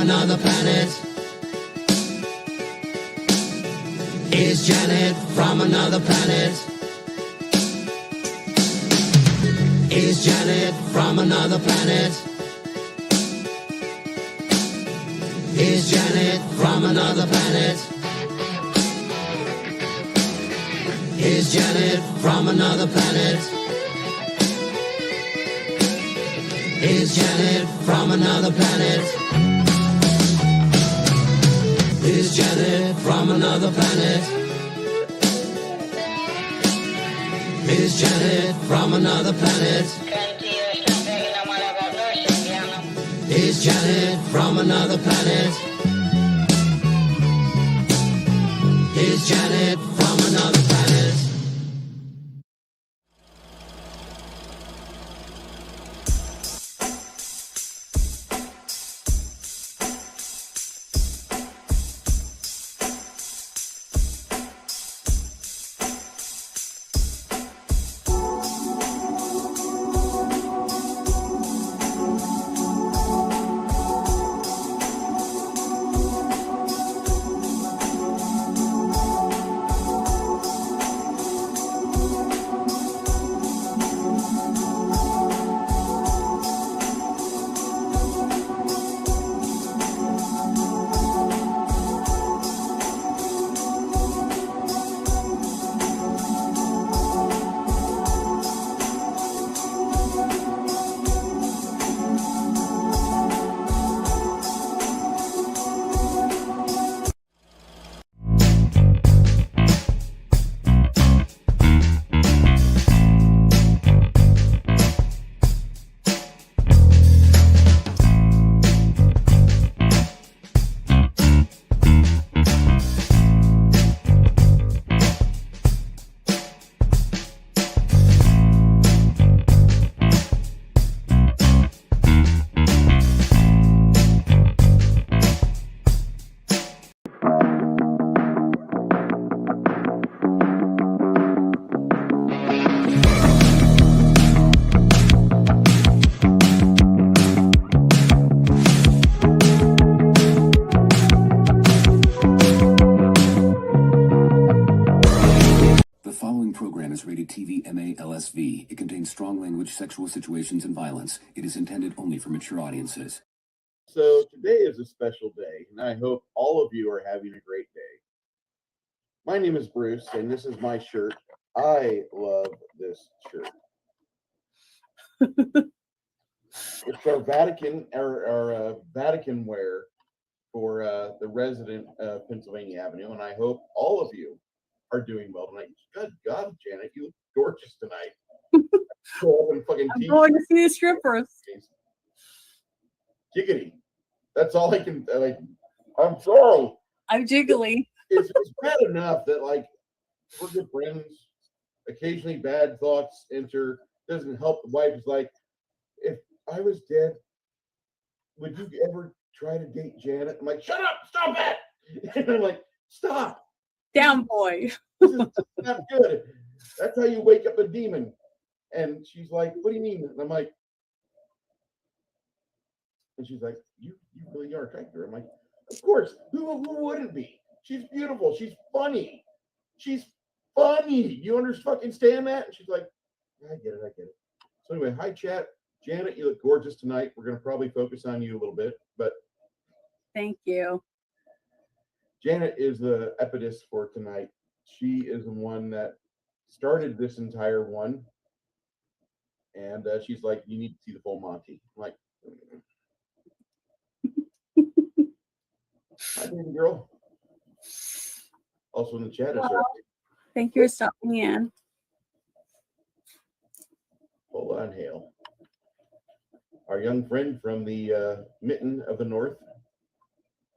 another planet? Is Janet from another planet? Is Janet from another planet? Is Janet from another planet? Is Janet from another planet? Is Janet from another planet? Is Janet from another planet? Is Janet from another planet? Is Janet from another planet? Is Janet from another planet? Rated TV MA-LSV. It contains strong language, sexual situations, and violence. It is intended only for mature audiences. So today is a special day, and I hope all of you are having a great day. My name is Bruce, and this is my shirt. I love this shirt. It's our Vatican wear for the resident of Pennsylvania Avenue, and I hope all of you are doing well tonight. Good God, Janet, you look gorgeous tonight. I'm going to see the strippers. Giggity. That's all I can, like, I'm sorry. I'm jiggly. It's bad enough that, like, we're good friends. Occasionally bad thoughts enter. Doesn't help. The wife is like, if I was dead, would you ever try to date Janet? I'm like, shut up, stop that. And I'm like, stop. Down, boy. This is not good. That's how you wake up a demon. And she's like, what do you mean? And I'm like, and she's like, you really are attractive. I'm like, of course. Who wouldn't be? She's beautiful. She's funny. She's funny. You understand that? And she's like, I get it. So anyway, hi, chat. Janet, you look gorgeous tonight. We're going to probably focus on you a little bit, but thank you. Janet is the epidist for tonight. She is the one that started this entire one. And she's like, you need to see the full Monty. I'm like, hi, baby girl. Also in the chat. Thank you for stopping in. Hold on, Hale. Our young friend from the mitten of the north,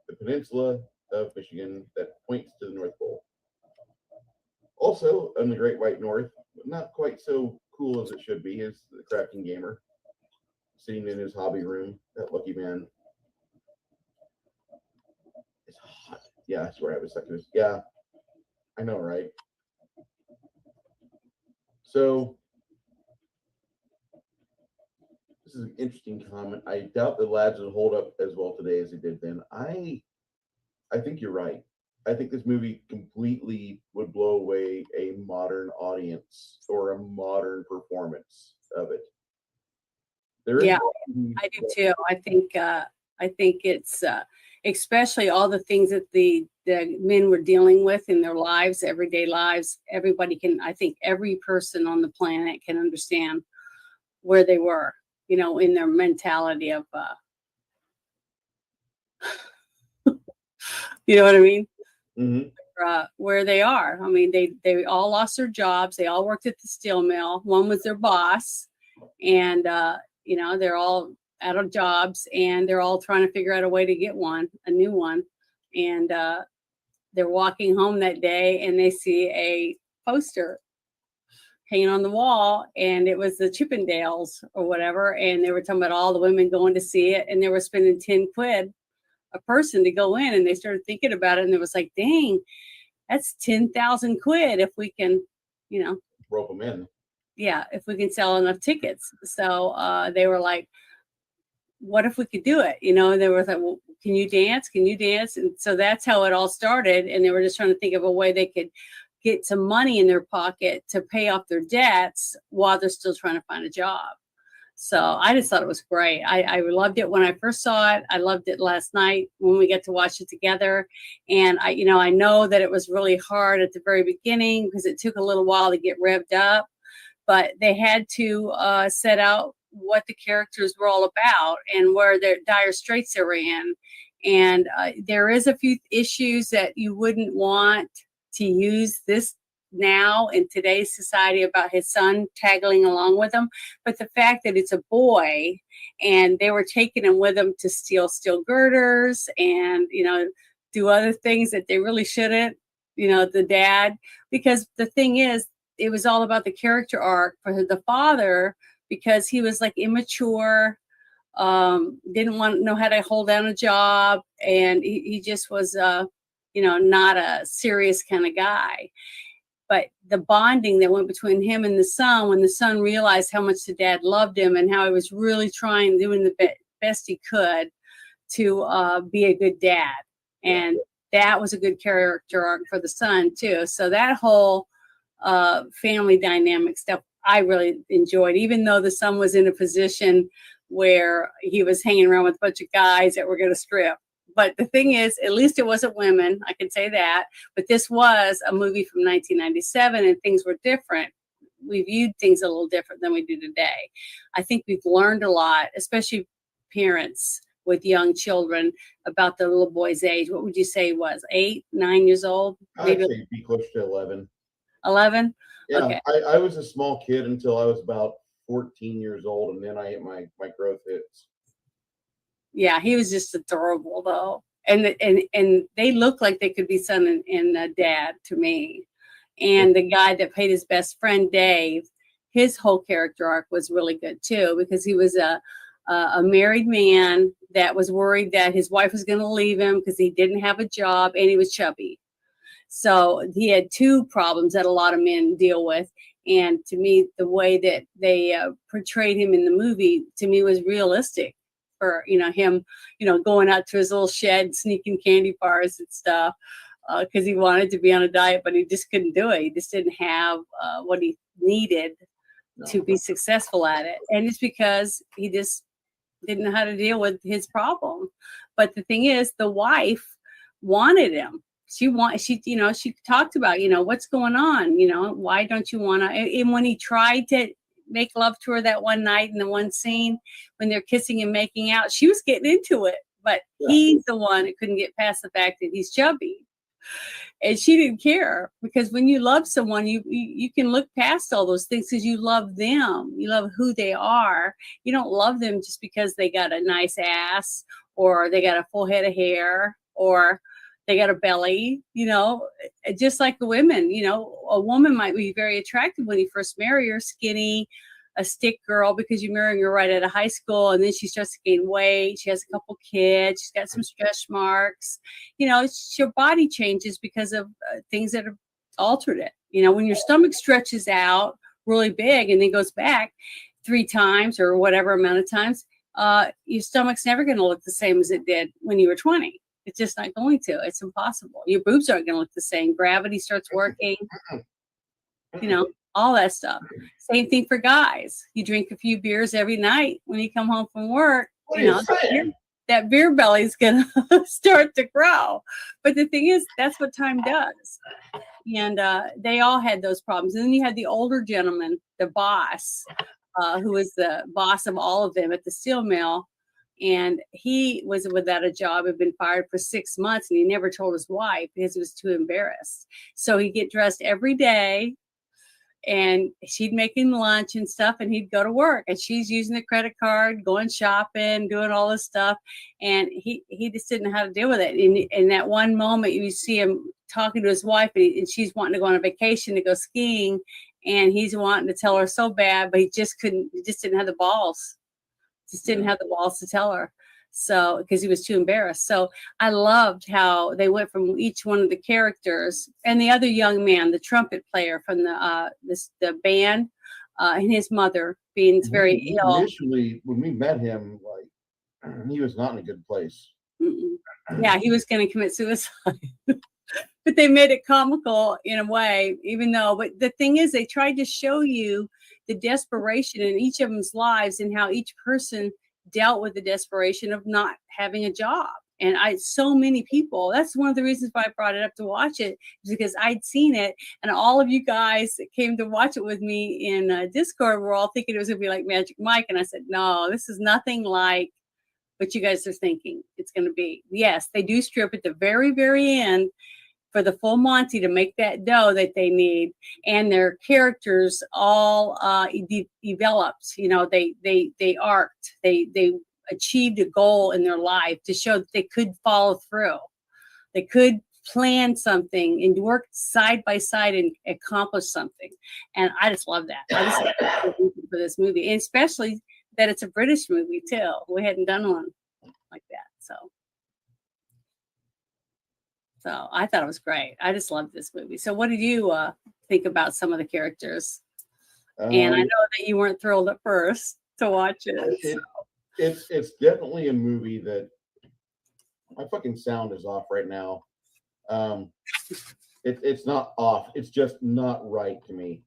the peninsula of Michigan that points to the North Pole. Also in the Great White North, but not quite so cool as it should be, is the crafting gamer sitting in his hobby room. That lucky man. It's hot. Yeah, I swear I was second. Yeah, I know, right? So this is an interesting comment. I doubt the lads would hold up as well today as they did then. I think you're right. I think this movie completely would blow away a modern audience or a modern performance of it. Yeah, I do too. I think it's especially all the things that the men were dealing with in their lives, everyday lives. Everybody can, I think every person on the planet can understand where they were, in their mentality of, you know what I mean? Mm-hmm. Where they are. I mean, they all lost their jobs. They all worked at the steel mill. One was their boss, and they're all out of jobs, and they're all trying to figure out a way to get a new one. And they're walking home that day, and they see a poster hanging on the wall, and it was the Chippendales or whatever. And they were talking about all the women going to see it, and they were spending 10 quid a person to go in. And they started thinking about it, and it was like, dang, that's 10,000 quid if we can, rope them in. Yeah, if we can sell enough tickets. So they were like, what if we could do it? They were like, well, can you dance? Can you dance? And so that's how it all started. And they were just trying to think of a way they could get some money in their pocket to pay off their debts while they're still trying to find a job. So I just thought it was great. I loved it when I first saw it. I loved it last night when we get to watch it together. And I know that it was really hard at the very beginning because it took a little while to get revved up, but they had to set out what the characters were all about and where their dire straits they were in. And there is a few issues that you wouldn't want to use this now in today's society about his son tagging along with him, but the fact that it's a boy and they were taking him with them to steal steel girders and do other things that they really shouldn't, the dad, because the thing is it was all about the character arc for the father because he was like immature, didn't want to know how to hold down a job, and he just was not a serious kind of guy. But the bonding that went between him and the son, when the son realized how much the dad loved him and how he was really trying, doing the best he could to be a good dad. And that was a good character arc for the son, too. So that whole family dynamic stuff, I really enjoyed, even though the son was in a position where he was hanging around with a bunch of guys that were going to strip. But the thing is, at least it wasn't women. I can say that. But this was a movie from 1997, and things were different. We viewed things a little different than we do today. I think we've learned a lot, especially parents with young children, about the little boy's age. What would you say he was? 8, 9 years old? Maybe. I'd say be close to 11. 11? Yeah, okay. I was a small kid until I was about 14 years old, and then I hit my growth hits. Yeah, he was just adorable though, and they look like they could be son and dad to me. And the guy that played his best friend Dave, his whole character arc was really good too, because he was a married man that was worried that his wife was going to leave him because he didn't have a job and he was chubby. So he had two problems that a lot of men deal with. And to me, the way that they portrayed him in the movie, to me, was realistic. For him, going out to his little shed, sneaking candy bars and stuff, because he wanted to be on a diet, but he just couldn't do it. He just didn't have what he needed to be successful at it, and it's because he just didn't know how to deal with his problem. But the thing is, the wife wanted him. She talked about what's going on. Why don't you want to? And when he tried to make love to her that one night in the one scene when they're kissing and making out, she was getting into it, but he's the one that couldn't get past the fact that he's chubby, and she didn't care, because when you love someone, you can look past all those things because you love them, you love who they are. You don't love them just because they got a nice ass or they got a full head of hair or they got a belly, just like the women. A woman might be very attractive when you first marry her, skinny, a stick girl, because you're marrying her right out of high school, and then she starts to gain weight. She has a couple kids. She's got some stretch marks. Your body changes because of things that have altered it. When your stomach stretches out really big and then goes back, 3 times or whatever amount of times, your stomach's never going to look the same as it did when you were 20. It's just not going to. It's impossible. Your boobs aren't going to look the same. Gravity starts working, all that stuff. Same thing for guys. You drink a few beers every night when you come home from work. What are you saying? That beer belly's going to start to grow. But the thing is, that's what time does. And they all had those problems. And then you had the older gentleman, the boss, who was the boss of all of them at the steel mill. And he was without a job, had been fired for 6 months, and he never told his wife because he was too embarrassed. So he'd get dressed every day, and she'd make him lunch and stuff, and he'd go to work. And she's using the credit card, going shopping, doing all this stuff. And he just didn't know how to deal with it. And in that one moment, you see him talking to his wife, and she's wanting to go on a vacation to go skiing, and he's wanting to tell her so bad, but he just didn't have the balls. Didn't have the balls to tell her. So, because he was too embarrassed. So I loved how they went from each one of the characters, and the other young man, the trumpet player from the band, and his mother being very ill. Initially, when we met him, he was not in a good place. Yeah, he was going to commit suicide. But they made it comical in a way, but the thing is, they tried to show you the desperation in each of them's lives and how each person dealt with the desperation of not having a job. And so many people, that's one of the reasons why I brought it up to watch it, is because I'd seen it, and all of you guys that came to watch it with me in Discord were all thinking it was going to be like Magic Mike. And I said, no, this is nothing like what you guys are thinking it's going to be. Yes, they do strip at the very, very end for the full Monty to make that dough that they need, and their characters all developed. They arced. They achieved a goal in their life to show that they could follow through. They could plan something and work side by side and accomplish something. And I just love that. I just love for this movie, and especially that it's a British movie too. We hadn't done one like that, so I thought it was great. I just loved this movie. So what did you think about some of the characters? And I know that you weren't thrilled at first to watch it. It's definitely a movie that my fucking sound is off right now. It's not off. It's just not right to me,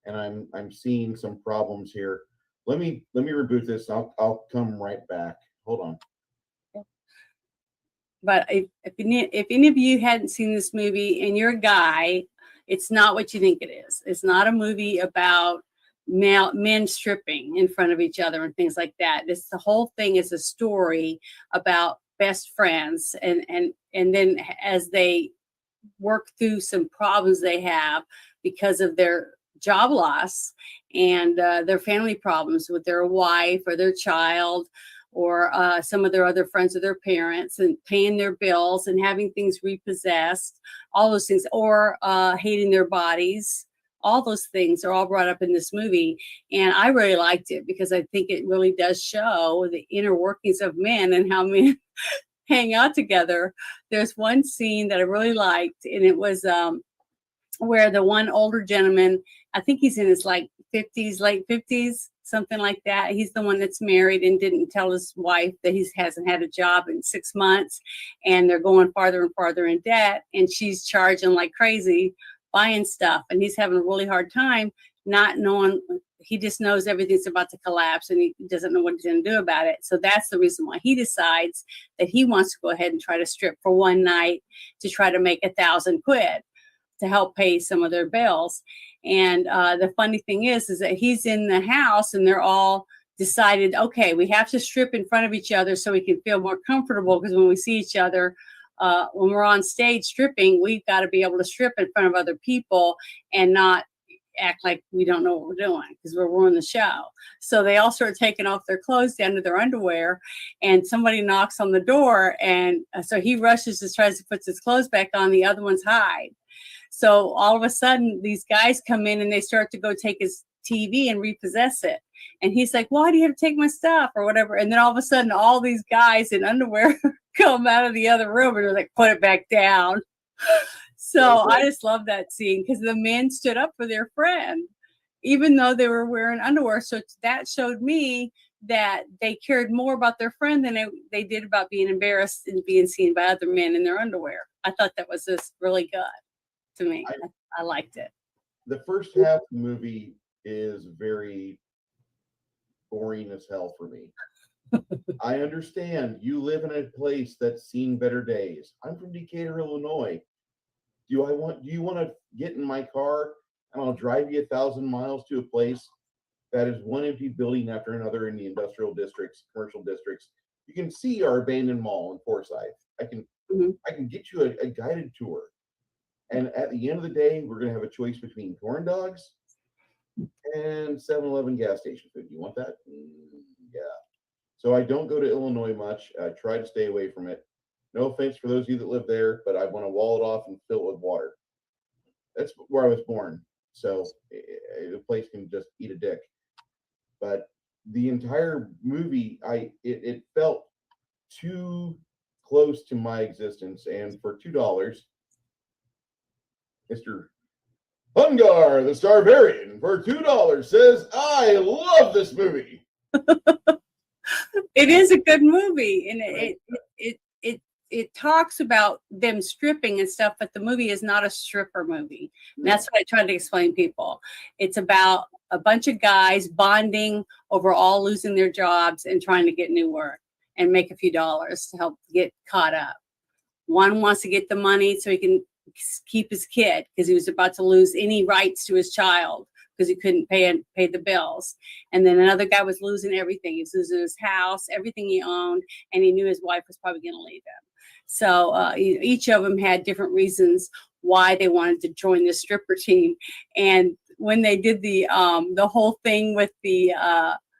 and I'm seeing some problems here. Let me reboot this. I'll come right back. Hold on. But if any of you hadn't seen this movie and you're a guy, it's not what you think it is. It's not a movie about men stripping in front of each other and things like that. The whole thing is a story about best friends, and then as they work through some problems they have because of their job loss and their family problems with their wife or their child, or some of their other friends or their parents, and paying their bills and having things repossessed, all those things, or hating their bodies. All those things are all brought up in this movie. And I really liked it because I think it really does show the inner workings of men and how men hang out together. There's one scene that I really liked, and it was where the one older gentleman, I think he's in his late 50s, something like that. He's the one that's married and didn't tell his wife that he hasn't had a job in 6 months, and they're going farther and farther in debt, and she's charging like crazy, buying stuff, and he's having a really hard time not knowing. He just knows everything's about to collapse, and he doesn't know what he's going to do about it. So that's the reason why he decides that he wants to go ahead and try to strip for one night to try to make $1,000 to help pay some of their bills. And the funny thing is that he's in the house, and they're all decided, okay, we have to strip in front of each other so we can feel more comfortable, because when we see each other, when we're on stage stripping, we've got to be able to strip in front of other people and not act like we don't know what we're doing, because we're ruining the show. So they all start taking off their clothes down to their underwear, and somebody knocks on the door, and so he rushes and tries to put his clothes back on, the other ones hide. So all of a sudden, these guys come in and they start to go take his TV and repossess it. And he's like, why do you have to take my stuff or whatever? And then all of a sudden, all these guys in underwear come out of the other room and they're like, put it back down. So I just love that scene, because the men stood up for their friend. even though they were wearing underwear. So that showed me that they cared more about their friend than they did about being embarrassed and being seen by other men in their underwear. I thought that was just really good to me. I liked it. The first half of the movie is very boring as hell for me. I understand you live in a place that's seen better days. I'm from Decatur, Illinois. Do you want to get in my car and I'll drive you 1,000 miles to a place that is one empty building after another in the industrial districts, commercial districts? You can see our abandoned mall in Forsyth. I can get you a guided tour. And at the end of the day, we're going to have a choice between corn dogs and 7-Eleven gas station food. You want that? Yeah. So I don't go to Illinois much. I try to stay away from it. No offense for those of you that live there, but I want to wall it off and fill it with water. That's where I was born. So the place can just eat a dick. But the entire movie, it felt too close to my existence. And for $2, Mr. Hungar, the Starvarian, for $2 says, I love this movie. It is a good movie, and it talks about them stripping and stuff, but the movie is not a stripper movie. And that's what I tried to explain to people. It's about a bunch of guys bonding over all losing their jobs and trying to get new work and make a few dollars to help get caught up. One wants to get the money so he can keep his kid because he was about to lose any rights to his child because he couldn't pay the bills. And then another guy was losing everything. He was losing his house, everything he owned, and he knew his wife was probably going to leave him. So each of them had different reasons why they wanted to join the stripper team. And when they did the whole thing with the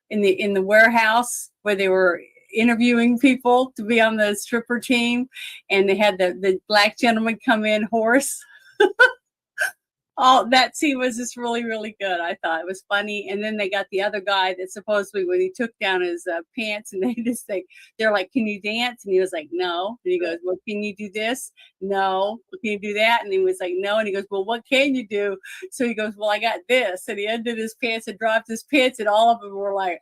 in the warehouse where they were interviewing people to be on the stripper team, and they had the black gentleman come in hoarse. All that scene was just really, really good. I thought it was funny. And then they got the other guy that supposedly when he took down his pants and they're like, can you dance? And he was like, no. And he goes, well, can you do this? No. Well, can you do that? And he was like, no. And he goes, well, what can you do? So he goes, well, I got this. And he undid his pants and dropped his pants, and all of them were like,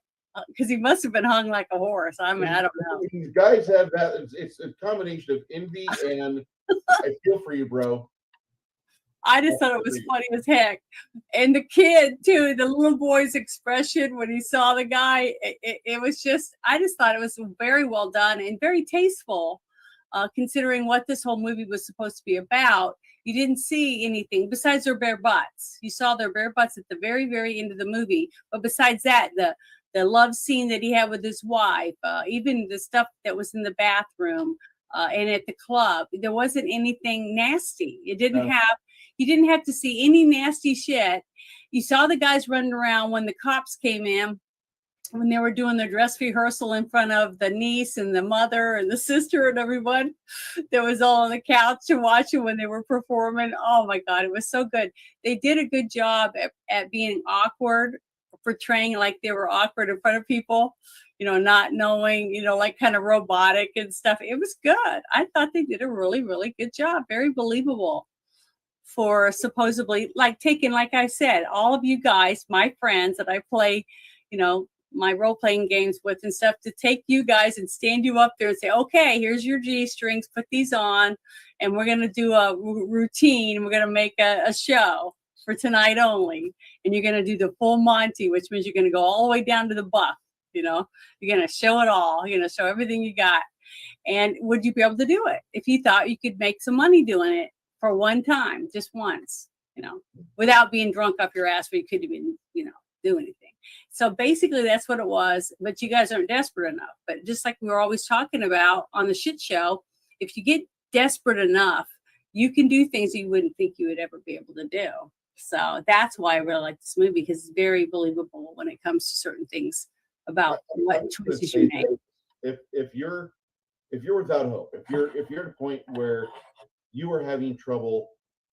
because he must have been hung like a horse. I mean, I don't know. These guys have that. It's a combination of envy and I feel for you, bro. I just thought it was funny as heck. And the kid, too, the little boy's expression when he saw the guy, it was just, I just thought it was very well done and very tasteful, considering what this whole movie was supposed to be about. You didn't see anything besides their bare butts. You saw their bare butts at the very, very end of the movie. But besides that, the love scene that he had with his wife, even the stuff that was in the bathroom and at the club, there wasn't anything nasty. It didn't have. You didn't have to see any nasty shit. You saw the guys running around when the cops came in, when they were doing their dress rehearsal in front of the niece and the mother and the sister and everyone that was all on the couch to watch it when they were performing. Oh my God, it was so good. They did a good job at being awkward, portraying like they were awkward in front of people, not knowing, like kind of robotic and stuff. It was good. I thought they did a really, really good job. Very believable. For supposedly taking, like I said, all of you guys, my friends that I play, my role-playing games with and stuff, to take you guys and stand you up there and say, okay, here's your G-strings, put these on, and we're going to do a routine. We're going to make a show for tonight only. And you're going to do the full Monty, which means you're going to go all the way down to the buff. You're going to show it all. You're going to show everything you got. And would you be able to do it if you thought you could make some money doing it? For one time, just once, without being drunk off your ass where you couldn't even, do anything. So basically that's what it was, but you guys aren't desperate enough. But just like we were always talking about on the shit show, if you get desperate enough, you can do things you wouldn't think you would ever be able to do. So that's why I really like this movie, because it's very believable when it comes to certain things about what choices you make. If you're without hope, if you're at a point where you are having trouble,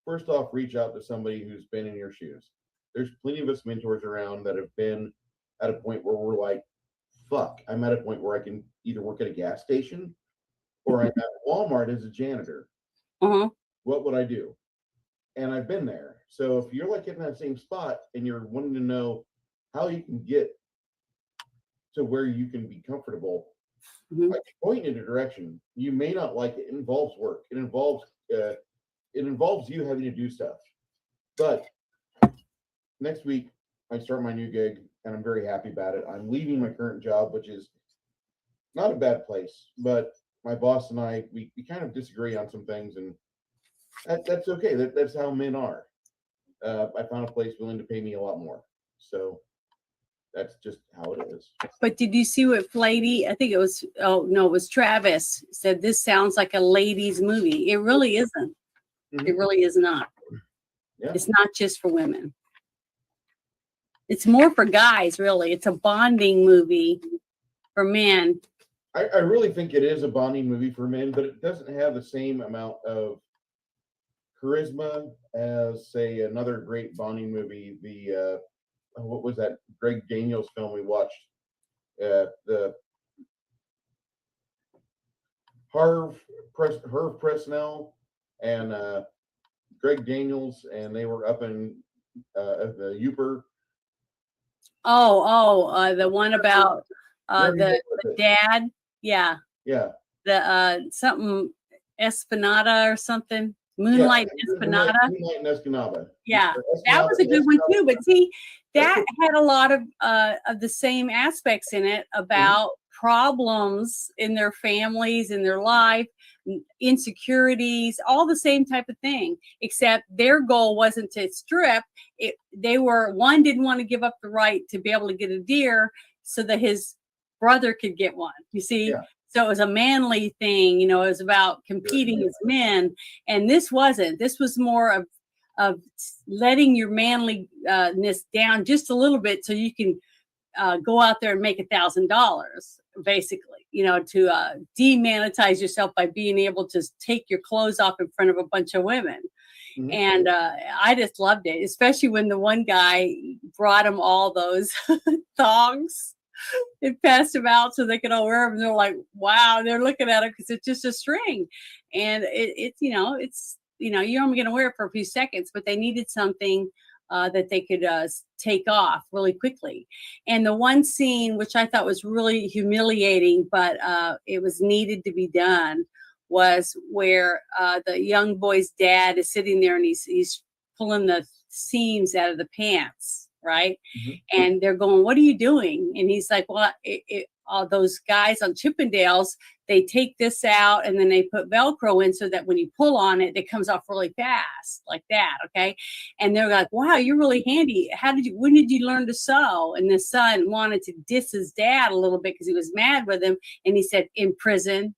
first off, reach out to somebody who's been in your shoes. There's plenty of us mentors around that have been at a point where we're like, fuck, I'm at a point where I can either work at a gas station or I'm at Walmart as a janitor. Uh-huh. What would I do? and I've been there. So if you're like in that same spot and you're wanting to know how you can get to where you can be comfortable, Mhm. I can point in a direction. You may not like it. It involves work. It involves you having to do stuff. But next week I start my new gig, and I'm very happy about it. I'm leaving my current job, which is not a bad place, but my boss and I we kind of disagree on some things, and that's okay. That's how men are. I found a place willing to pay me a lot more, so that's just how it is. But did you see what Flatey? I think it was. Oh no, it was Travis said this sounds like a ladies' movie. It really isn't. Mhm. It really is not. Yeah. It's not just for women. It's more for guys, really. It's a bonding movie for men. I really think it is a bonding movie for men, but it doesn't have the same amount of charisma as, say, another great bonding movie. The what was that Greg Daniels film we watched? The Harv Presnell and Greg Daniels, and they were up in the Uper. The one about the dad. Yeah. Yeah. The something Espinada or something. Moonlight Espinada. Moonlight and Escanaba. Yeah, that was a good one too. But see, that had a lot of the same aspects in it about problems in their families, in their life, insecurities, all the same type of thing. Except their goal wasn't to strip. One didn't want to give up the right to be able to get a deer so that his brother could get one. You see. Yeah. So it was a manly thing, it was about competing as men. And this wasn't. This was more of letting your manliness down just a little bit so you can go out there and make $1,000, basically, to demonetize yourself by being able to take your clothes off in front of a bunch of women. Mm-hmm. And I just loved it, especially when the one guy brought him all those thongs. It passed them out so they could all wear them. And they're like, wow, they're looking at it because it's just a string. And you're only going to wear it for a few seconds, but they needed something that they could take off really quickly. And the one scene, which I thought was really humiliating, but it was needed to be done, was where the young boy's dad is sitting there and he's pulling the seams out of the pants. Right. Mm-hmm. And they're going, what are you doing? And he's like, well, all those guys on Chippendales, they take this out and then they put Velcro in so that when you pull on it, it comes off really fast like that. Okay. And they're like, wow, you're really handy. When did you learn to sew? And the son wanted to diss his dad a little bit because he was mad with him. And he said, in prison,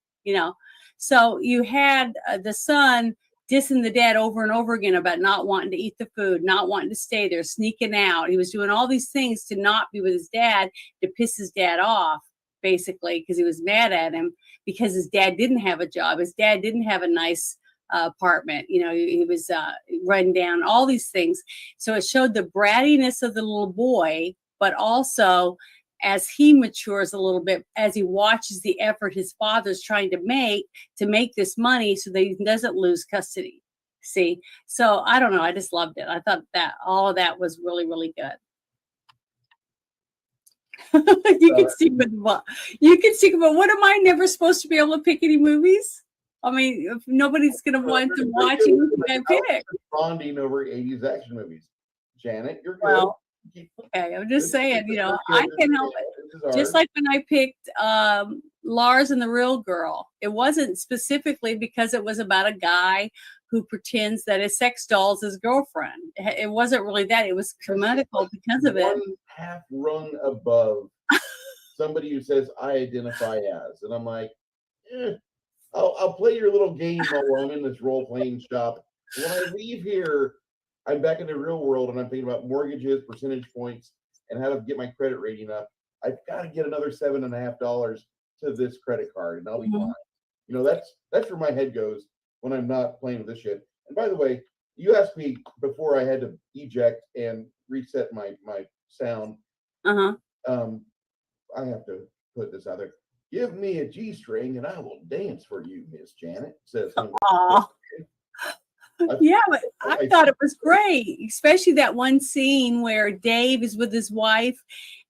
So you had the son dissing the dad over and over again about not wanting to eat the food, not wanting to stay there, sneaking out. He was doing all these things to not be with his dad, to piss his dad off, basically, because he was mad at him because his dad didn't have a job. His dad didn't have a nice apartment. He was run down, all these things. So it showed the brattiness of the little boy, but also as he matures a little bit, as he watches the effort his father's trying to make this money so that he doesn't lose custody. See? So I don't know. I just loved it. I thought that all of that was really, really good. You can see, but what am I never supposed to be able to pick any movies? I mean, if nobody's going to want to watch anything I pick. Bonding over 80s action movies. Janet, you're good. Well, okay, I'm just saying, I can help it. Just like when I picked Lars and the Real Girl, it wasn't specifically because it was about a guy who pretends that his sex doll is his girlfriend. It wasn't really that. It was comical because of it. One half rung above somebody who says, I identify as. And I'm like, I'll play your little game while I'm in this role-playing shop. When I leave here, I'm back in the real world and I'm thinking about mortgages, percentage points, and how to get my credit rating up. I've got to get another $7.50 to this credit card and I'll be fine. That's where my head goes when I'm not playing with this shit. And by the way, you asked me before I had to eject and reset my sound. Uh-huh. I have to put this out there. Give me a G-string and I will dance for you, Miss Janet, says him. Yeah, but I I thought it was great, especially that one scene where Dave is with his wife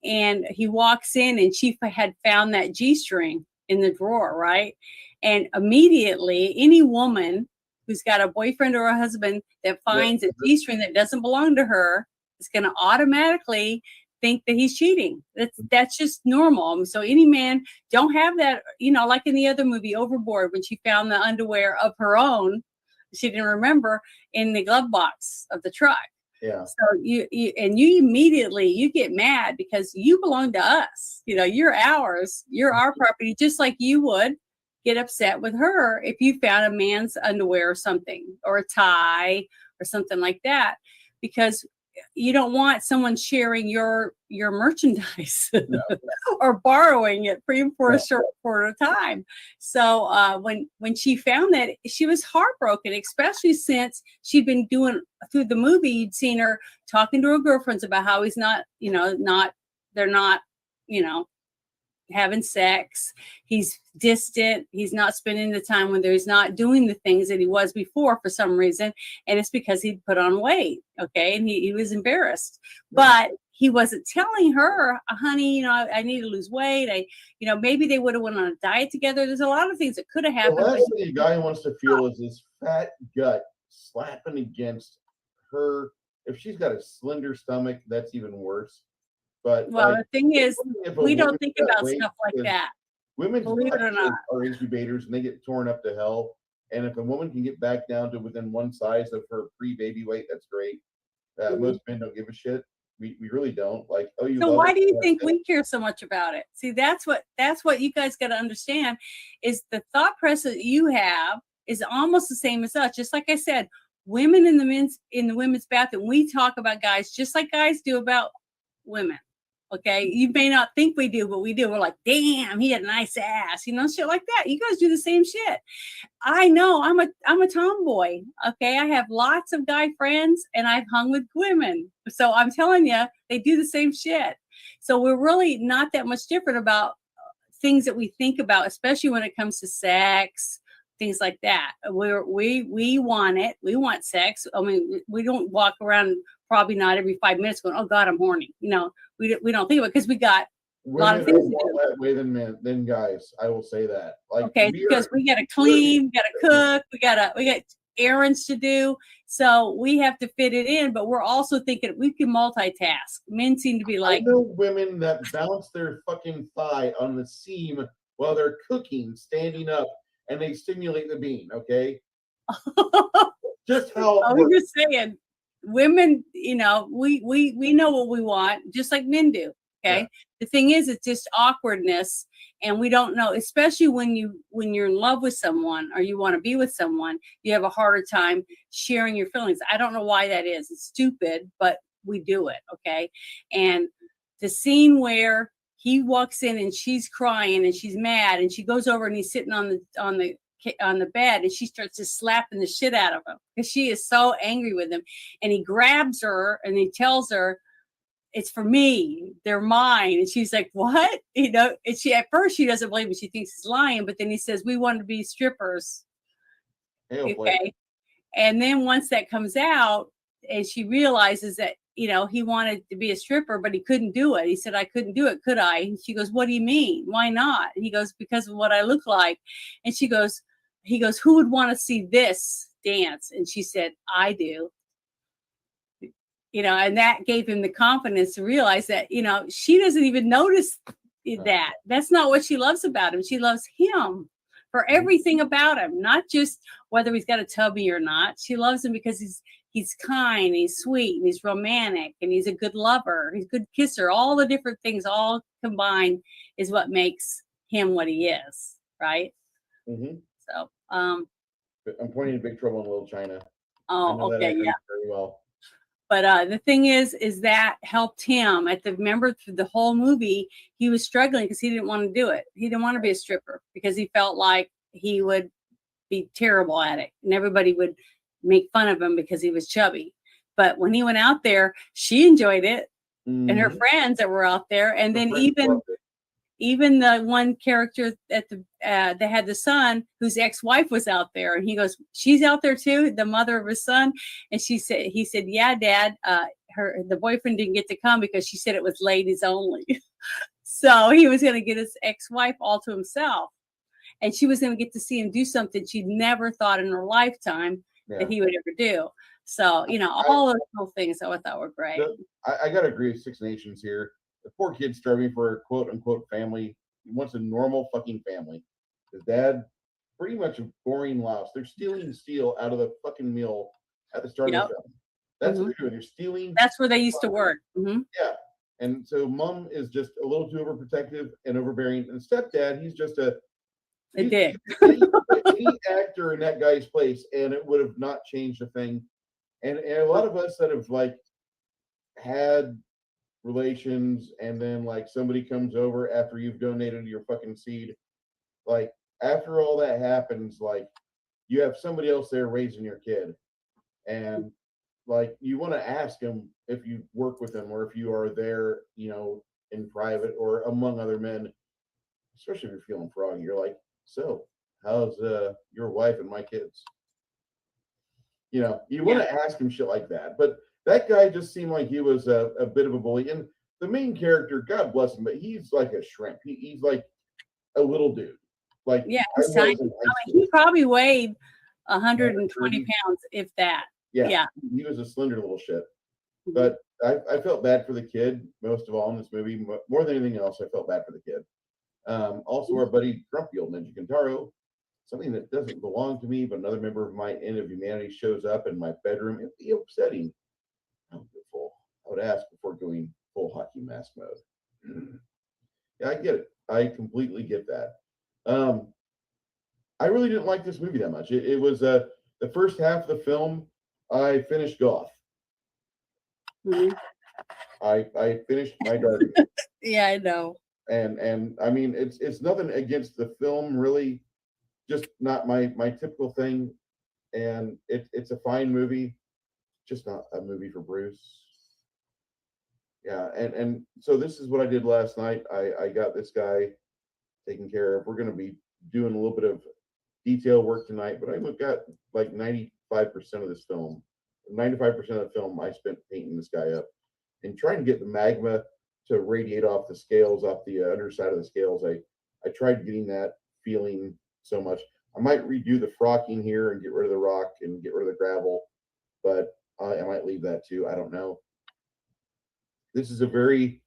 and he walks in and she had found that G-string in the drawer, right? And immediately any woman who's got a boyfriend or a husband that finds a G-string that doesn't belong to her is going to automatically think that he's cheating. That's just normal. So any man, don't have that, like in the other movie Overboard, when she found the underwear of her own, she didn't remember, in the glove box of the truck. Yeah. So you immediately you get mad because you belong to us. You're ours. You're our property, just like you would get upset with her if you found a man's underwear or something, or a tie or something like that, because you don't want someone sharing your merchandise or borrowing it for a short period of time. So when she found that, she was heartbroken, especially since she'd been doing through the movie, you'd seen her talking to her girlfriends about how he's not, they're not, having sex. He's distant. He's not spending the time when he's not doing the things that he was before for some reason. And it's because he put on weight. Okay. And he was embarrassed, but he wasn't telling her, honey, I need to lose weight. Maybe they would have went on a diet together. There's a lot of things that could have happened. The last thing a guy wants to feel is this fat gut slapping against her. If she's got a slender stomach, that's even worse. But the thing is, we don't think about stuff like that. Women's believe it or not are incubators and they get torn up to hell. And if a woman can get back down to within one size of her pre-baby weight, that's great. Most men don't give a shit. We really don't. So why do you think we care so much about it? See, that's what you guys got to understand, is the thought process that you have is almost the same as us. Just like I said, women in the women's bathroom, we talk about guys just like guys do about women. Okay, you may not think we do, but we do. We're like, damn, he had a nice ass, shit like that. You guys do the same shit. I know, I'm a tomboy. Okay, I have lots of guy friends, and I've hung with women. So I'm telling you, they do the same shit. So we're really not that much different about things that we think about, especially when it comes to sex, things like that. We want it. We want sex. I mean, we don't walk around probably not every 5 minutes going, oh God, I'm horny. We don't think of it because we got a lot of things to do. That way than guys. I will say that. Because we got to clean, we got to cook, we got errands to do. So we have to fit it in, but we're also thinking we can multitask. Men seem to be like, I know women that bounce their fucking thigh on the seam while they're cooking, standing up, and they stimulate the bean. Okay. Just how I was just saying, women, we know what we want, just like men do. Okay. Yeah. The thing is, it's just awkwardness, and we don't know, especially when you're in love with someone or you want to be with someone, you have a harder time sharing your feelings. I don't know why that is. It's stupid, but we do it. Okay. And the scene where he walks in and she's crying and she's mad and she goes over and he's sitting on the bed and she starts just slapping the shit out of him because she is so angry with him, and he grabs her and he tells her, it's for me, they're mine. And she's like, what? And she, at first she doesn't believe him. She thinks he's lying, but then he says, we want to be strippers. Okay. And then once that comes out and she realizes that, he wanted to be a stripper, but he couldn't do it. He said, I couldn't do it, could I? And she goes, what do you mean? Why not? And he goes, because of what I look like. And he goes, who would want to see this dance? And she said, I do. And that gave him the confidence to realize that, she doesn't even notice that. That's not what she loves about him. She loves him for everything about him, not just whether he's got a tubby or not. She loves him because he's kind, he's sweet, and he's romantic, and he's a good lover, he's a good kisser. All the different things all combined is what makes him what he is, right? Mm-hmm. So, I'm pointing to Big Trouble in Little China. Oh, okay, yeah. Very well. But the thing is that helped him remember through the whole movie, he was struggling because he didn't want to do it. He didn't want to be a stripper because he felt like he would be terrible at it. And everybody would make fun of him because he was chubby. But when he went out there, she enjoyed it. Mm-hmm. And her friends that were out there. And then even the one character at the that had the son whose ex-wife was out there, and he goes, she's out there too, the mother of his son. And he said, yeah, Dad, the boyfriend didn't get to come because she said it was ladies only. So he was going to get his ex-wife all to himself, and she was going to get to see him do something she'd never thought in her lifetime that he would ever do. So, all those little things I thought were great. I got to agree with Six Nations here. The poor kid's starving for a quote unquote family. He wants a normal fucking family. His dad, pretty much a boring louse. They're stealing steel out of the fucking mill at the start of the film. That's what they're doing. They're stealing. That's where they used to work. Yeah. And so mom is just a little too overprotective and overbearing. And stepdad, he's just a dick. Any actor in that guy's place, and it would have not changed a thing. And a lot of us that have like had relations, and then like somebody comes over after you've donated your fucking seed, like after all that happens, like you have somebody else there raising your kid, and like you want to ask them if you work with them or if you are there, in private or among other men, especially if you're feeling froggy. You're like, so how's your wife and my kids? You want to ask him shit like that. But that guy just seemed like he was a bit of a bully. And the main character, God bless him, but he's like a shrimp. He's like a little dude. Like, he's tiny. He probably weighed 120 pounds, if that. Yeah. He was a slender little shit. But I felt bad for the kid most of all in this movie. More than anything else, I felt bad for the kid. Also, our buddy Grumpy Old Ninja Kintaro, something that doesn't belong to me, but another member of my end of humanity shows up in my bedroom. It'd be upsetting. I would ask before going full hockey mask mode. Yeah, I get it. I completely get that. I really didn't like this movie that much. It was the first half of the film. I finished Goth. I finished my Darby. Yeah, I know. And I mean, it's nothing against the film, really, just not my typical thing. And it's a fine movie, just not a movie for Bruce. Yeah, and so this is what I did last night. I got this guy taken care of. We're going to be doing a little bit of detail work tonight, but I got like 95% of this film. 95% of the film I spent painting this guy up and trying to get the magma to radiate off the scales, off the underside of the scales. I tried getting that feeling so much. I might redo the frocking here and get rid of the rock and get rid of the gravel, but I might leave that too. I don't know. This is a very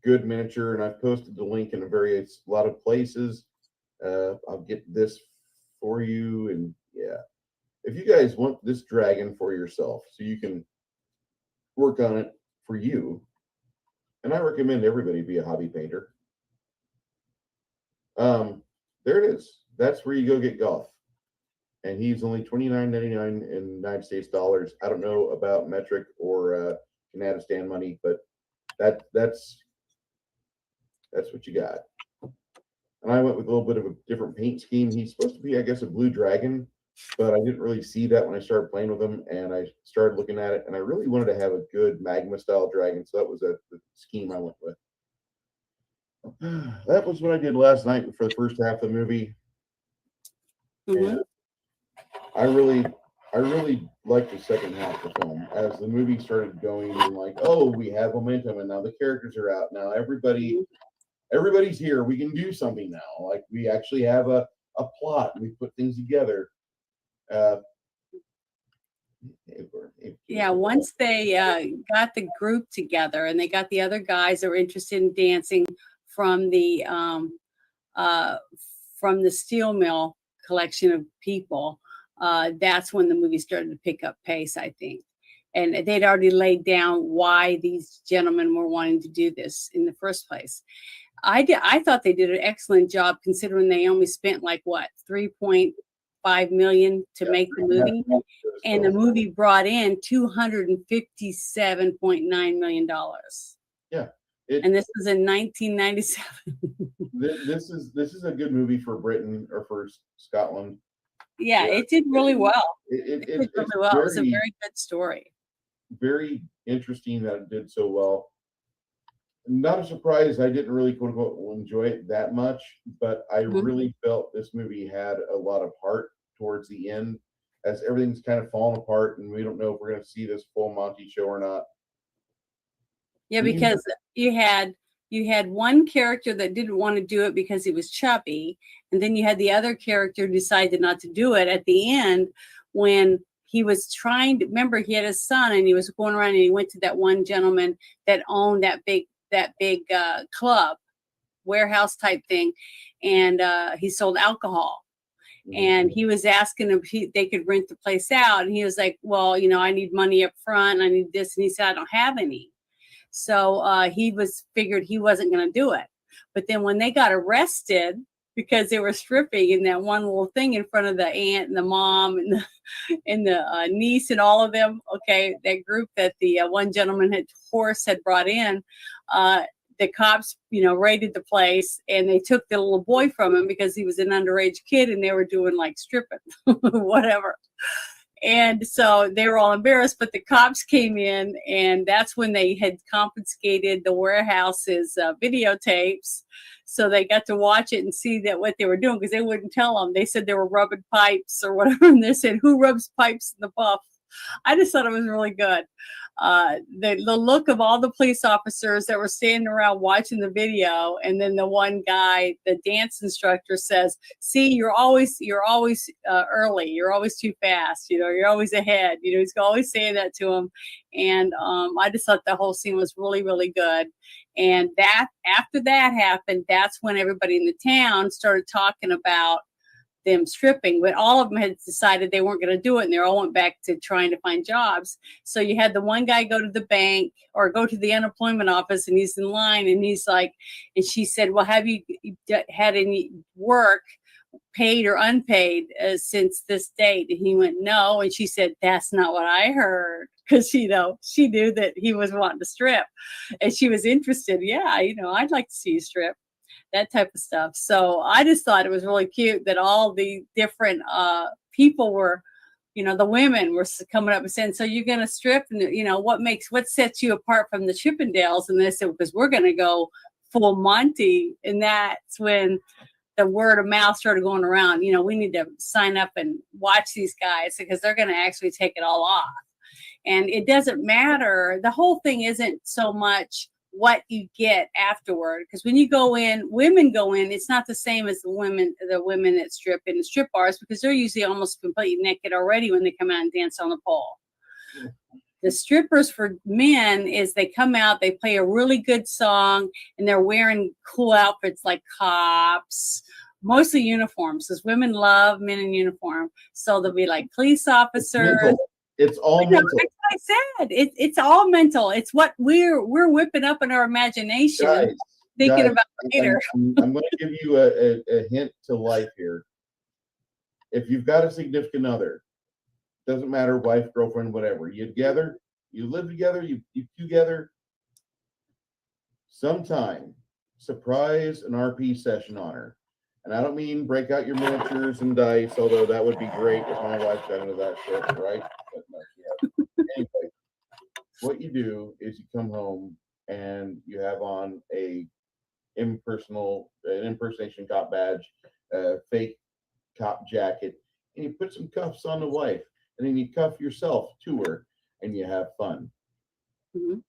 good miniature, and I've posted the link in a lot of places. I'll get this for you, and yeah. If you guys want this dragon for yourself, so you can work on it for you, and I recommend everybody be a hobby painter. There it is. That's where you go get Goth. And he's only $29.99 in United States dollars. I don't know about metric or Canadistan money, but that's what you got. And I went with a little bit of a different paint scheme. He's supposed to be, I guess, a blue dragon, but I didn't really see that when I started playing with him, and I started looking at it, and I really wanted to have a good magma style dragon, so that was the scheme I went with. That was what I did last night for the first half of the movie. And I really liked the second half of the film. As the movie started going, and like, oh, we have momentum, and now the characters are out. Now everybody's here. We can do something now. Like, we actually have a plot, and we put things together. Yeah, once they got the group together and they got the other guys that were interested in dancing from the steel mill collection of people, that's when the movie started to pick up pace, I think. And they'd already laid down why these gentlemen were wanting to do this in the first place. I thought they did an excellent job, considering they only spent like what, $3.5 million to make the movie, and the movie brought in $257.9 million. Yeah, and this was in 1997. This is a good movie for Britain or for Scotland. Yeah, it did really well. It did really well. It was a very good story. Very interesting that it did so well. not a surprise. I didn't really quote unquote enjoy it that much, but I Mhm. really felt this movie had a lot of heart towards the end, as everything's kind of falling apart, and we don't know if we're going to see this full Monty show or not. Yeah, And because you had one character that didn't want to do it because he was chubby, and then you had the other character who decided not to do it at the end when he was trying to remember he had a son and he was going around and he went to that one gentleman that owned that big club warehouse type thing, and he sold alcohol. And he was asking if they could rent the place out, and he was like, well, I need money up front, I need this, and he said, I don't have any. So he figured he wasn't going to do it. But then when they got arrested because they were stripping in that one little thing in front of the aunt and the mom and the niece and all of them, okay, that group that the one gentleman had brought in, the cops, raided the place, and they took the little boy from him because he was an underage kid and they were doing like stripping, whatever. And so they were all embarrassed, but the cops came in, and that's when they had confiscated the warehouse's videotapes. So they got to watch it and see that what they were doing, because they wouldn't tell them. They said they were rubbing pipes or whatever, and they said, "Who rubs pipes in the buff?" I just thought it was really good. The look of all the police officers that were standing around watching the video, and then the one guy, the dance instructor, says, "See, you're always early. You're always too fast. You're always ahead." He's always saying that to him. And I just thought the whole scene was really, really good. And that after that happened, that's when everybody in the town started talking about them stripping, but all of them had decided they weren't going to do it, and they all went back to trying to find jobs. So you had the one guy go to the bank or go to the unemployment office, and he's in line, and he's like, and she said, well, have you had any work, paid or unpaid, since this date? And he went, no. And she said, that's not what I heard, because she knew that he was wanting to strip, and she was interested. Yeah, I'd like to see you strip, that type of stuff. So I just thought it was really cute that all the different people were, the women were coming up and saying, so you're going to strip? And, what sets you apart from the Chippendales? And they said, because we're going to go full Monty. And that's when the word of mouth started going around. We need to sign up and watch these guys, because they're going to actually take it all off. And it doesn't matter. The whole thing isn't so much what you get afterward, because when you go in, women go in, it's not the same as the women that strip in the strip bars, because they're usually almost completely naked already when they come out and dance on the pole. The strippers for men is they come out, they play a really good song, and they're wearing cool outfits like cops, mostly uniforms, because women love men in uniform. So they'll be like police officers. It's all mental. That's what I said. It's all mental. It's what we're whipping up in our imagination, thinking about later. I'm going to give you a hint to life here. If you've got a significant other, doesn't matter, wife, girlfriend, whatever, you live together, you together, sometime surprise an RP session on her. And I don't mean break out your miniatures and dice, although that would be great if my wife got into that shit, right? But no, yeah. Anyway, what you do is you come home and you have on an impersonation cop badge, a fake cop jacket, and you put some cuffs on the wife, and then you cuff yourself to her, and you have fun. Mm-hmm.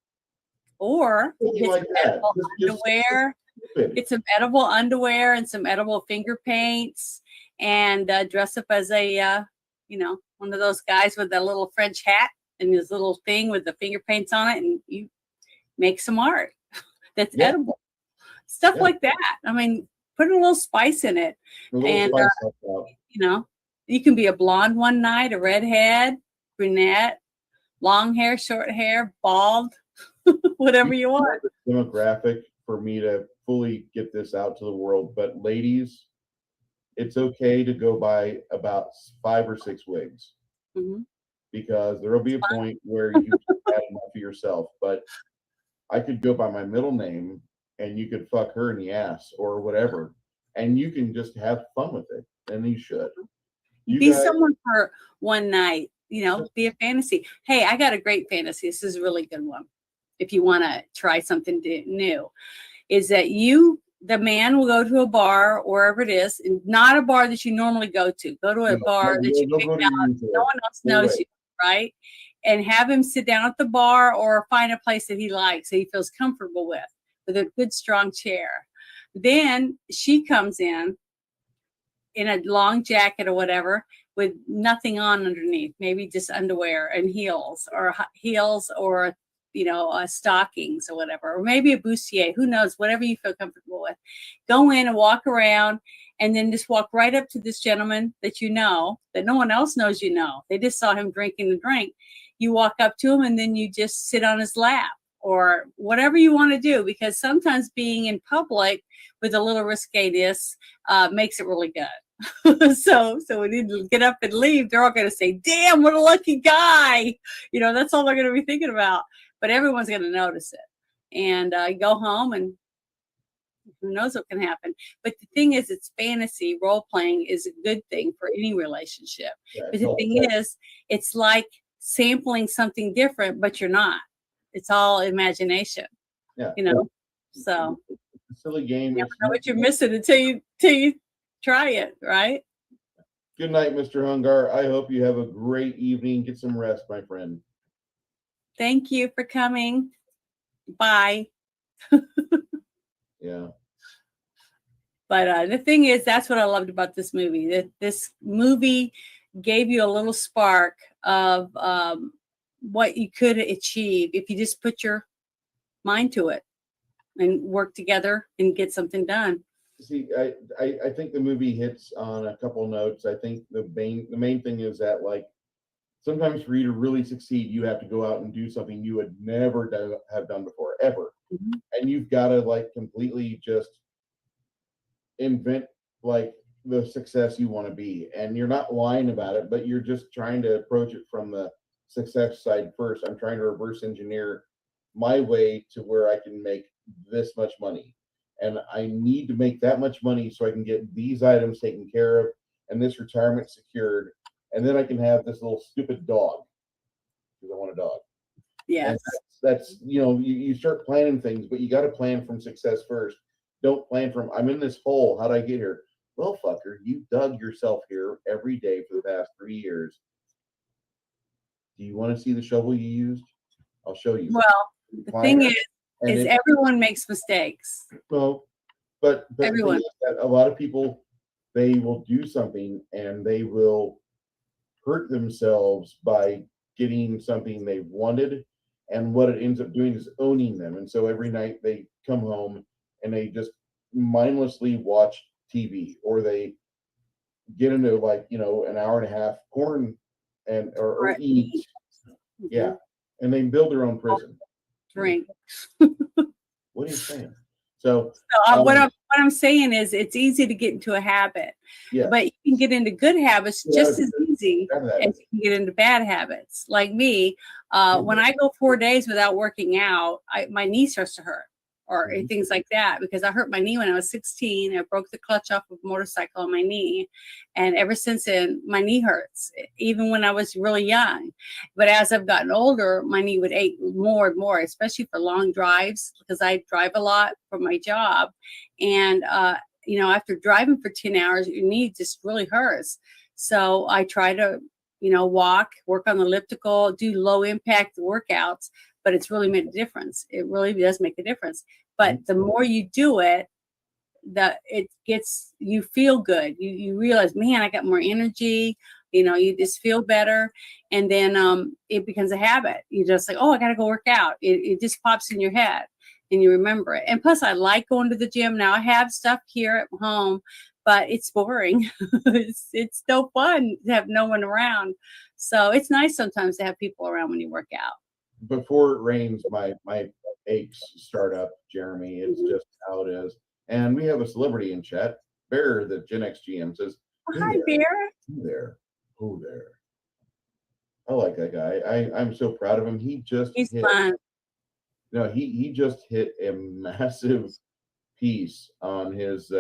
Or get some edible underwear and some edible finger paints, and dress up as a one of those guys with that little French hat and his little thing with the finger paints on it, and you make some art that's edible, stuff like that. I mean, put a little spice in it, and you can be a blonde one night, a redhead, brunette, long hair, short hair, bald, whatever you want. Demographic for me to fully get this out to the world, but ladies, it's okay to go buy about 5 or 6 wigs, because there will be a point where you had enough for yourself. But I could go by my middle name, and you could fuck her in the ass or whatever, and you can just have fun with it, and you should. Be someone for one night, be a fantasy. Hey, I got a great fantasy. This is a really good one. if you want to try something new, is that the man will go to a bar, wherever it is, and not a bar that you normally go to. Go to a bar that you pick out, no one else knows you, right? And have him sit down at the bar or find a place that he likes, that he feels comfortable with a good, strong chair. Then she comes in a long jacket or whatever, with nothing on underneath, maybe just underwear and heels or stockings or whatever, or maybe a bustier, who knows, whatever you feel comfortable with. Go in and walk around, and then just walk right up to this gentleman that that no one else knows they just saw him drinking the drink. You walk up to him, and then you just sit on his lap or whatever you want to do, because sometimes being in public with a little risqueness makes it really good. So when you get up and leave, they're all going to say, damn, what a lucky guy. That's all they're going to be thinking about. But everyone's going to notice it. And go home, and who knows what can happen. But the thing is, it's fantasy. Role playing is a good thing for any relationship. Yeah, but the thing is, it's like sampling something different, but you're not. It's all imagination. Yeah. So it's a silly game. You never know what you're missing until you try it, right? Good night, Mr. Hungar. I hope you have a great evening. Get some rest, my friend. Thank you for coming. Bye. Yeah. But the thing is, that's what I loved about this movie. That this movie gave you a little spark of what you could achieve if you just put your mind to it and work together and get something done. See, I think the movie hits on a couple notes. I think the main thing is that, like, sometimes for you to really succeed, you have to go out and do something you would never have done before, ever. Mm-hmm. And you've got to, like, completely just invent, like, the success you want to be. And you're not lying about it, but you're just trying to approach it from the success side first. I'm trying to reverse engineer my way to where I can make this much money. And I need to make that much money so I can get these items taken care of and this retirement secured. And then I can have this little stupid dog, because I want a dog. Yes. That's you start planning things, but you got to plan from success first. Don't plan from, I'm in this hole, how'd I get here? Well, fucker, you dug yourself here every day for the past 3 years. Do you want to see the shovel you used? I'll show you. Well, the thing is everyone makes mistakes. Well, but everyone. A lot of people, they will do something and they will hurt themselves by getting something they wanted, and what it ends up doing is owning them. And so every night they come home and they just mindlessly watch TV, or they get into, like, an hour and a half porn or eat. Yeah. And they build their own prison. Drink. What are you saying? So what I'm saying is, it's easy to get into a habit, but you can get into good habits just as easy as you can get into bad habits. Like me, when I go 4 days without working out, my knee starts to hurt, or things like that, because I hurt my knee when I was 16. I broke the clutch off of a motorcycle on my knee, and ever since then my knee hurts, even when I was really young. But as I've gotten older, my knee would ache more and more, especially for long drives, because I drive a lot for my job. And after driving for 10 hours, your knee just really hurts. So I try to work on the elliptical, do low impact workouts, but it's really made a difference. It really does make a difference. But the more you do it, you feel good. You realize, man, I got more energy. You just feel better. And then it becomes a habit. You just like, oh, I got to go work out. It just pops in your head and you remember it. And plus, I like going to the gym. Now I have stuff here at home, but it's boring. It's no fun to have no one around. So it's nice sometimes to have people around when you work out. Before it rains, my aches start up, Jeremy. It's just how it is. And we have a celebrity in chat. Bear, the Gen X GM, says, hi, Bear. Who there? I like that guy. I'm so proud of him. He's fun. No, he just hit a massive piece on his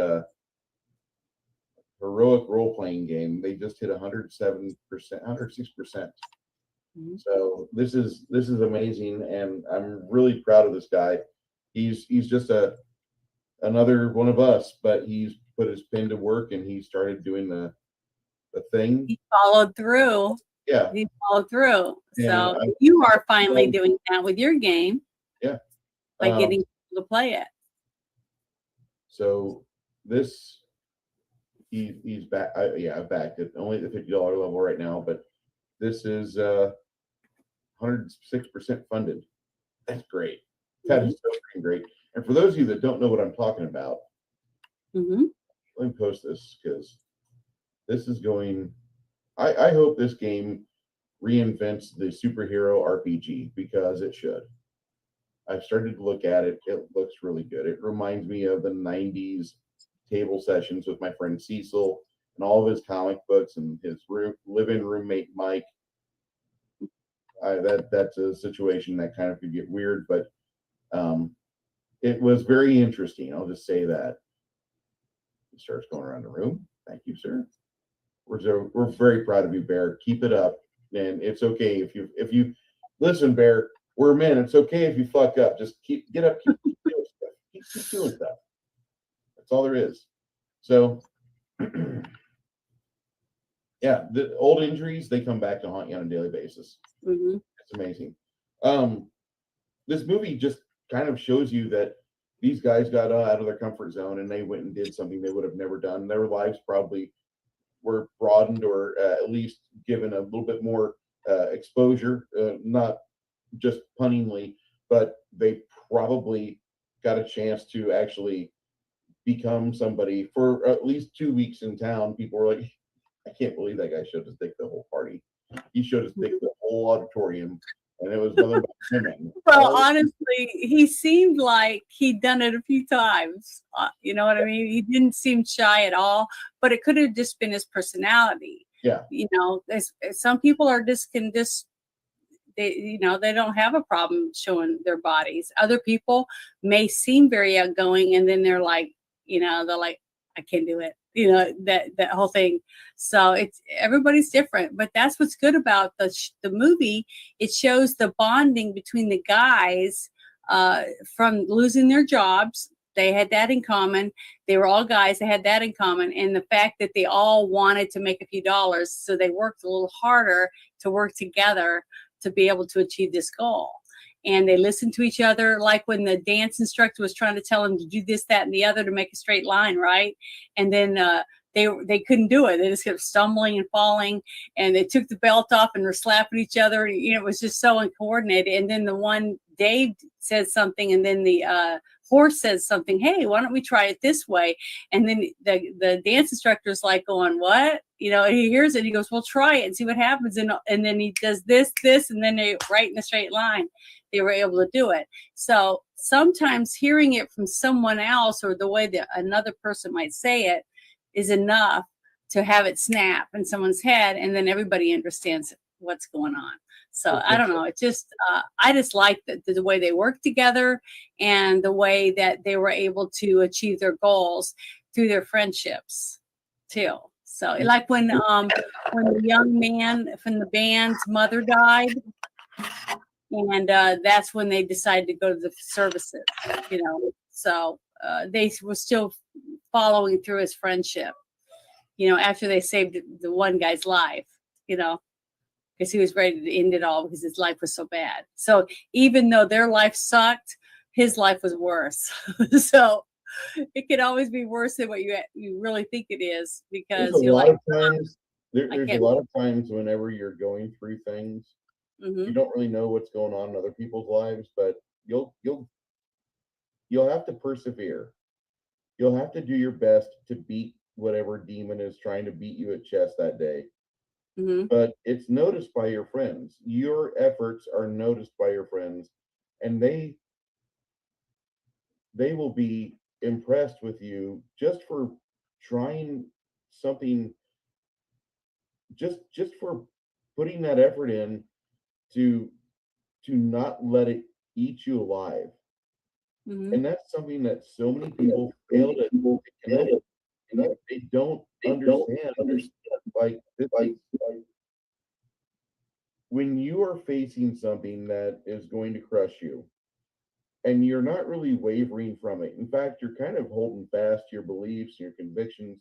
heroic role-playing game. They just hit 107%, 106%. Mhm. So this is amazing, and I'm really proud of this guy. He's just another one of us, but he's put his pen to work and he started doing the thing. He followed through. Yeah, He followed through. and So you are finally doing that with your game yeah. by getting people to play it. So this he's back. I backed it only at the $50 level right now, but this is 106% funded. That's great. That is so freaking great. And for those of you that don't know what I'm talking about, Mm-hmm. let me post this because this is going. I hope this game reinvents the superhero RPG because it should. I've started to look at it. It looks really good. It reminds me of the 90s table sessions with my friend Cecil and all of his comic books and his living roommate Mike. That's a situation that kind of could get weird, but it was very interesting. I'll just say that. He starts going around the room. Thank you, sir. We're very proud of you, Bear. Keep it up, and it's okay if you listen, Bear. We're men. It's okay if you fuck up. Just get up, keep doing stuff. Keep doing stuff. That's all there is. So, yeah, the old injuries they come back to haunt you on a daily basis. Mm-hmm. It's amazing. This movie just kind of shows you that these guys got out of their comfort zone and they went and did something they would have never done. Their lives probably were broadened or at least given a little bit more exposure, not just punningly, but they probably got a chance to actually become somebody for at least 2 weeks in town. People were like, I can't believe that guy showed his dick the whole party. He showed his dick the whole auditorium, and it was nothing but women. Well, honestly, he seemed like he'd done it a few times. You know what I mean? He didn't seem shy at all, but it could have just been his personality. Yeah. You know, some people are they don't have a problem showing their bodies. Other people may seem very outgoing, and then they're like, I can't do it. You know, that whole thing. So it's everybody's different, but that's what's good about the movie. It shows the bonding between the guys from losing their jobs. They had that in common. They were all guys. They had that in common. And the fact that they all wanted to make a few dollars. So they worked a little harder to work together to be able to achieve this goal. And they listened to each other, like when the dance instructor was trying to tell them to do this, that, and the other to make a straight line, right? And then they couldn't do it. They just kept stumbling and falling, and they took the belt off and were slapping each other. You know, it was just so uncoordinated. And then the one, Dave says something, and then the horse says something, hey, why don't we try it this way? And then the dance instructor's like going, what? You know, and he hears it. He goes, well, try it and see what happens. And then he does this, and then they right in a straight line. They were able to do it. So sometimes hearing it from someone else or the way that another person might say it is enough to have it snap in someone's head, and then everybody understands what's going on. So I don't know. It just I just like the way they work together and the way that they were able to achieve their goals through their friendships too. So like when the young man from the band's mother died, and that's when they decided to go to the services, you know. So they were still following through his friendship, you know, after they saved the one guy's life, you know, because he was ready to end it all because his life was so bad. So even though their life sucked, his life was worse. So it can always be worse than what you really think it is, because there's a you're lot like, of times there's a lot of times whenever you're going through things, you don't really know what's going on in other people's lives, but you'll have to persevere. You'll have to do your best to beat whatever demon is trying to beat you at chess that day. But it's noticed by your friends. Your efforts are noticed by your friends, and they will be impressed with you just for trying something, just for putting that effort in to not let it eat you alive. And that's something that so many people fail to connect. They don't understand. Like when you are facing something that is going to crush you and you're not really wavering from it, in fact, you're kind of holding fast to your beliefs, your convictions,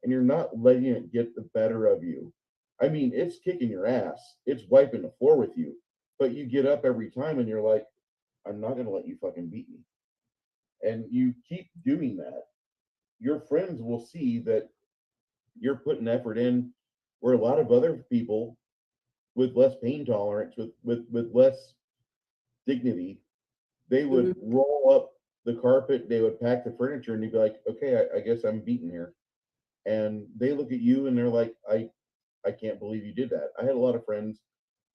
and you're not letting it get the better of you. I mean, it's kicking your ass, it's wiping the floor with you, but you get up every time and you're like, I'm not going to let you fucking beat me. And you keep doing that. Your friends will see that you're putting effort in where a lot of other people with less pain tolerance, with less dignity, they would Mhm. roll up the carpet, they would pack the furniture, and you'd be like, okay, I guess I'm beaten here. And they look at you and they're like, I can't believe you did that. I had a lot of friends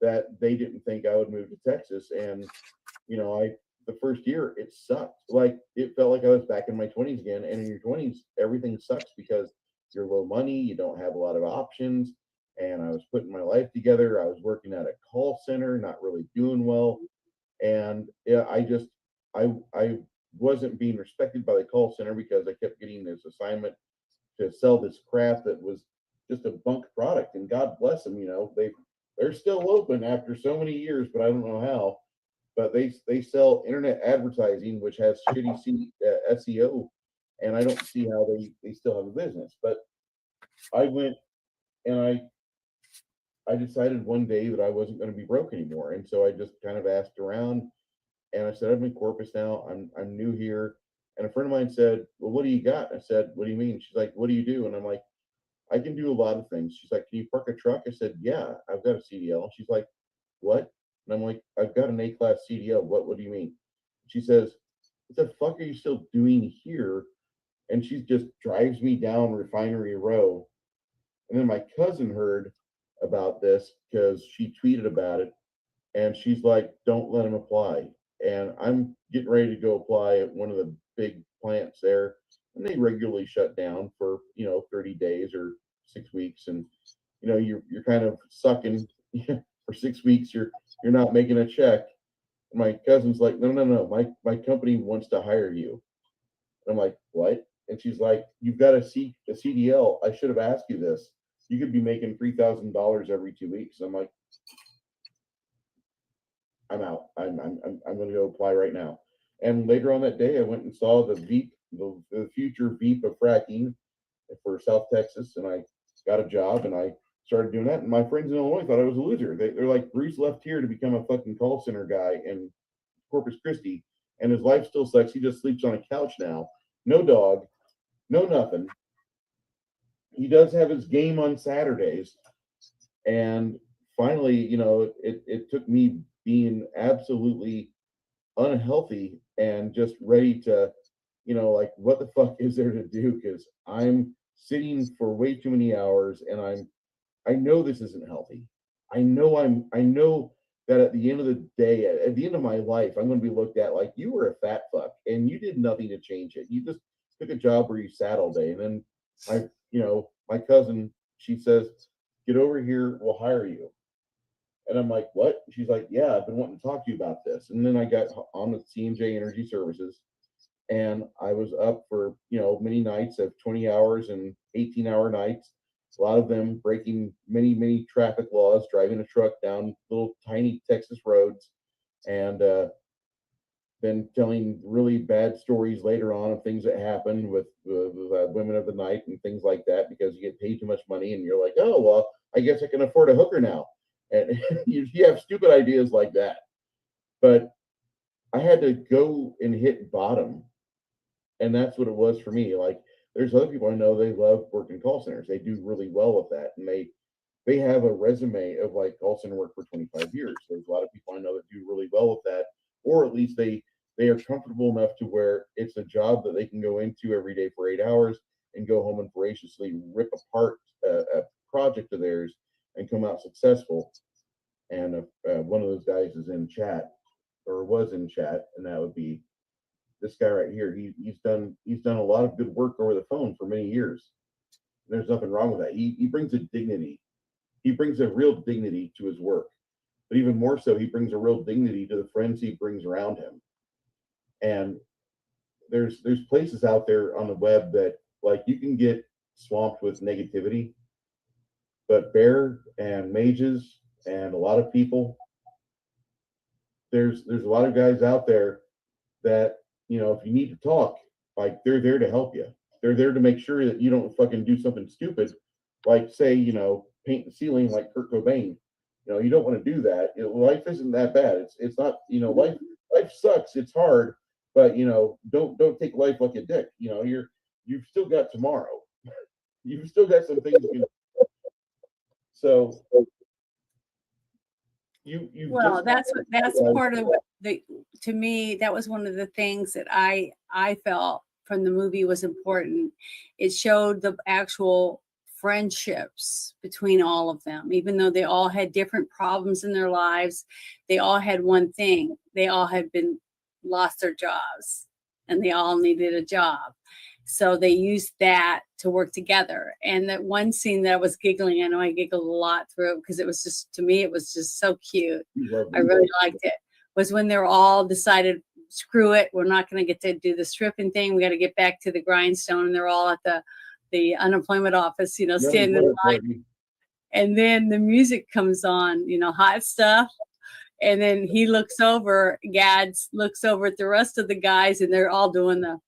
that they didn't think I would move to Texas. And, the first year it sucked. Like it felt like I was back in my 20s again. And in your 20s, everything sucks because you're low money, you don't have a lot of options. And I was putting my life together. I was working at a call center, not really doing well. And yeah, I wasn't being respected by the call center because I kept getting this assignment to sell this crap that was just a bunk product. And God bless them, they're still open after so many years, but I don't know how. But they sell internet advertising, which has shitty SEO, and I don't see how they still have a business. But I went and I decided one day that I wasn't going to be broke anymore, and so I just kind of asked around, and I said, I'm in Corpus now. I'm new here. And a friend of mine said, well, what do you got? I said, what do you mean? She's like, what do you do? And I'm like, I can do a lot of things. She's like, can you park a truck? I said, yeah, I've got a CDL. She's like, what? And I'm like, I've got an A-class CDL. What do you mean? She says, what the fuck are you still doing here? And she just drives me down Refinery Row. And then my cousin heard about this because she tweeted about it. And she's like, don't let him apply. And I'm getting ready to go apply at one of the big plants there. And they regularly shut down for, 30 days or 6 weeks. And, you're kind of sucking for 6 weeks. You're not making a check. And my cousin's like, no, no, no. My company wants to hire you. And I'm like, what? And she's like, you've got a CDL. I should have asked you this. You could be making $3,000 every 2 weeks. I'm like, I'm out. I'm going to go apply right now. And later on that day, I went and saw the the future VP of fracking for South Texas, and I got a job and I started doing that. And my friends in Illinois thought I was a loser. They're like, Bruce left here to become a fucking call center guy in Corpus Christi, and his life still sucks. He just sleeps on a couch now. No dog, no nothing. He does have his game on Saturdays, and finally, it took me being absolutely unhealthy and just ready to, like, what the fuck is there to do? Because I'm sitting for way too many hours, and I know this isn't healthy. I know that at the end of the day, at the end of my life, I'm going to be looked at like you were a fat fuck and you did nothing to change it. You just took a job where you sat all day. And then my cousin, she says, get over here, we'll hire you. And I'm like, what? She's like, yeah, I've been wanting to talk to you about this. And then I got on with C&J Energy Services, and I was up for, many nights of 20 hours and 18-hour nights, a lot of them breaking many, many traffic laws, driving a truck down little tiny Texas roads, and then telling really bad stories later on of things that happened with women of the night and things like that because you get paid too much money and you're like, oh, well, I guess I can afford a hooker now. And you have stupid ideas like that. But I had to go and hit bottom. And that's what it was for me. Like, there's other people I know, they love working call centers. They do really well with that. And they have a resume of like call center work for 25 years. There's a lot of people I know that do really well with that, or at least they are comfortable enough to where it's a job that they can go into every day for 8 hours and go home and voraciously rip apart a project of theirs and come out successful. And one of those guys is in chat or was in chat, and that would be this guy right here. He's done a lot of good work over the phone for many years. There's nothing wrong with that. He brings a dignity. He brings a real dignity to his work. But even more so, he brings a real dignity to the friends he brings around him. And there's places out there on the web that, like, you can get swamped with negativity, but Bear and Mages And a lot of people, there's a lot of guys out there that, you know, if you need to talk, like they're there to help you. They're there to make sure that you don't fucking do something stupid, like say, you know, paint the ceiling like Kurt Cobain. You know, you don't want to do that. You know, life isn't that bad. It's not, you know, life sucks. It's hard, but you know, don't take life like a dick. You know, you've still got tomorrow. You've still got some things you can. So you Well, just that's part of what to me, that was one of the things that I felt from the movie was important. It showed the actual friendships between all of them, even though they all had different problems in their lives. They all had one thing. They all had been lost their jobs and they all needed a job. So they used that to work together. And that one scene that I was giggling, I know I giggled a lot through it because it was just, to me, it was just so cute. I really liked it. Was when they're all decided, screw it, we're not going to get to do the stripping thing. We got to get back to the grindstone. And they're all at the unemployment office, you know, standing in line. And then the music comes on, you know, hot stuff. And then he looks over, Gads looks over at the rest of the guys, and they're all doing the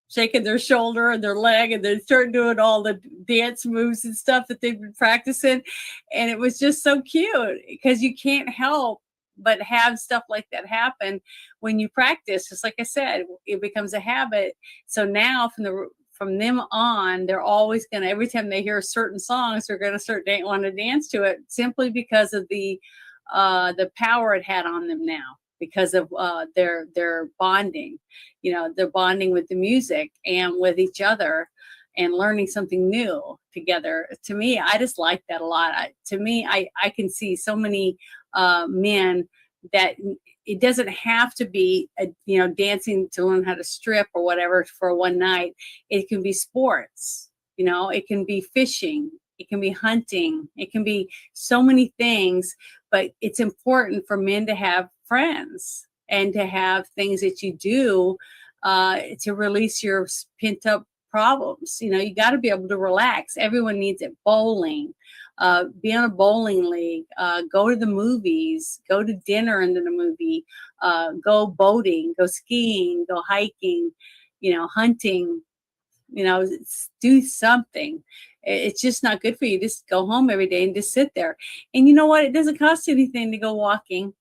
shaking their shoulder and their leg, and they start doing all the dance moves and stuff that they've been practicing. And it was just so cute because you can't help but have stuff like that happen when you practice. Just like I said, it becomes a habit. So now from them on, they're always going to, every time they hear certain songs, they're going to start want to dance to it simply because of the power it had on them now, because of their bonding. You know, they're bonding with the music and with each other and learning something new together. To me, I just like that a lot. I can see so many men that it doesn't have to be, dancing to learn how to strip or whatever for one night. It can be sports, you know, it can be fishing, it can be hunting, it can be so many things, but it's important for men to have friends and to have things that you do to release your pent up problems. You know, you got to be able to relax. Everyone needs it. Bowling, be on a bowling league, go to the movies, go to dinner and then a movie, go boating, go skiing, go hiking, you know, hunting, you know, do something. It's just not good for you. Just go home every day and just sit there. And you know what? It doesn't cost anything to go walking.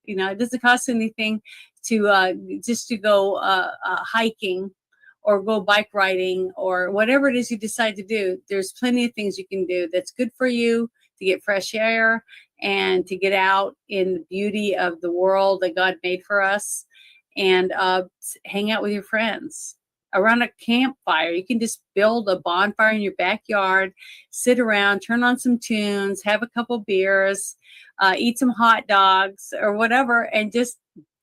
You know, it doesn't cost anything to just to go hiking or go bike riding or whatever it is you decide to do. There's plenty of things you can do that's good for you to get fresh air and to get out in the beauty of the world that God made for us and hang out with your friends around a campfire. You can just build a bonfire in your backyard, sit around, turn on some tunes, have a couple beers, eat some hot dogs or whatever, and just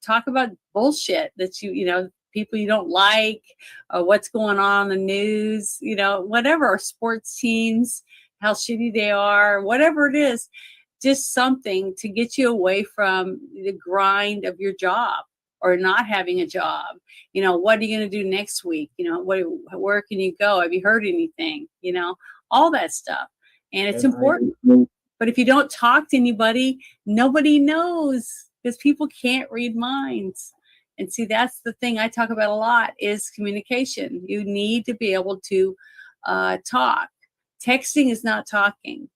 talk about bullshit that you know, people you don't like, what's going on in the news, you know, whatever, sports teams, how shitty they are, whatever it is, just something to get you away from the grind of your job or not having a job. You know, what are you going to do next week? You know, where can you go? Have you heard anything? You know, all that stuff. And it's important. But if you don't talk to anybody, nobody knows because people can't read minds. And see, that's the thing I talk about a lot is communication. You need to be able to talk. Texting is not talking.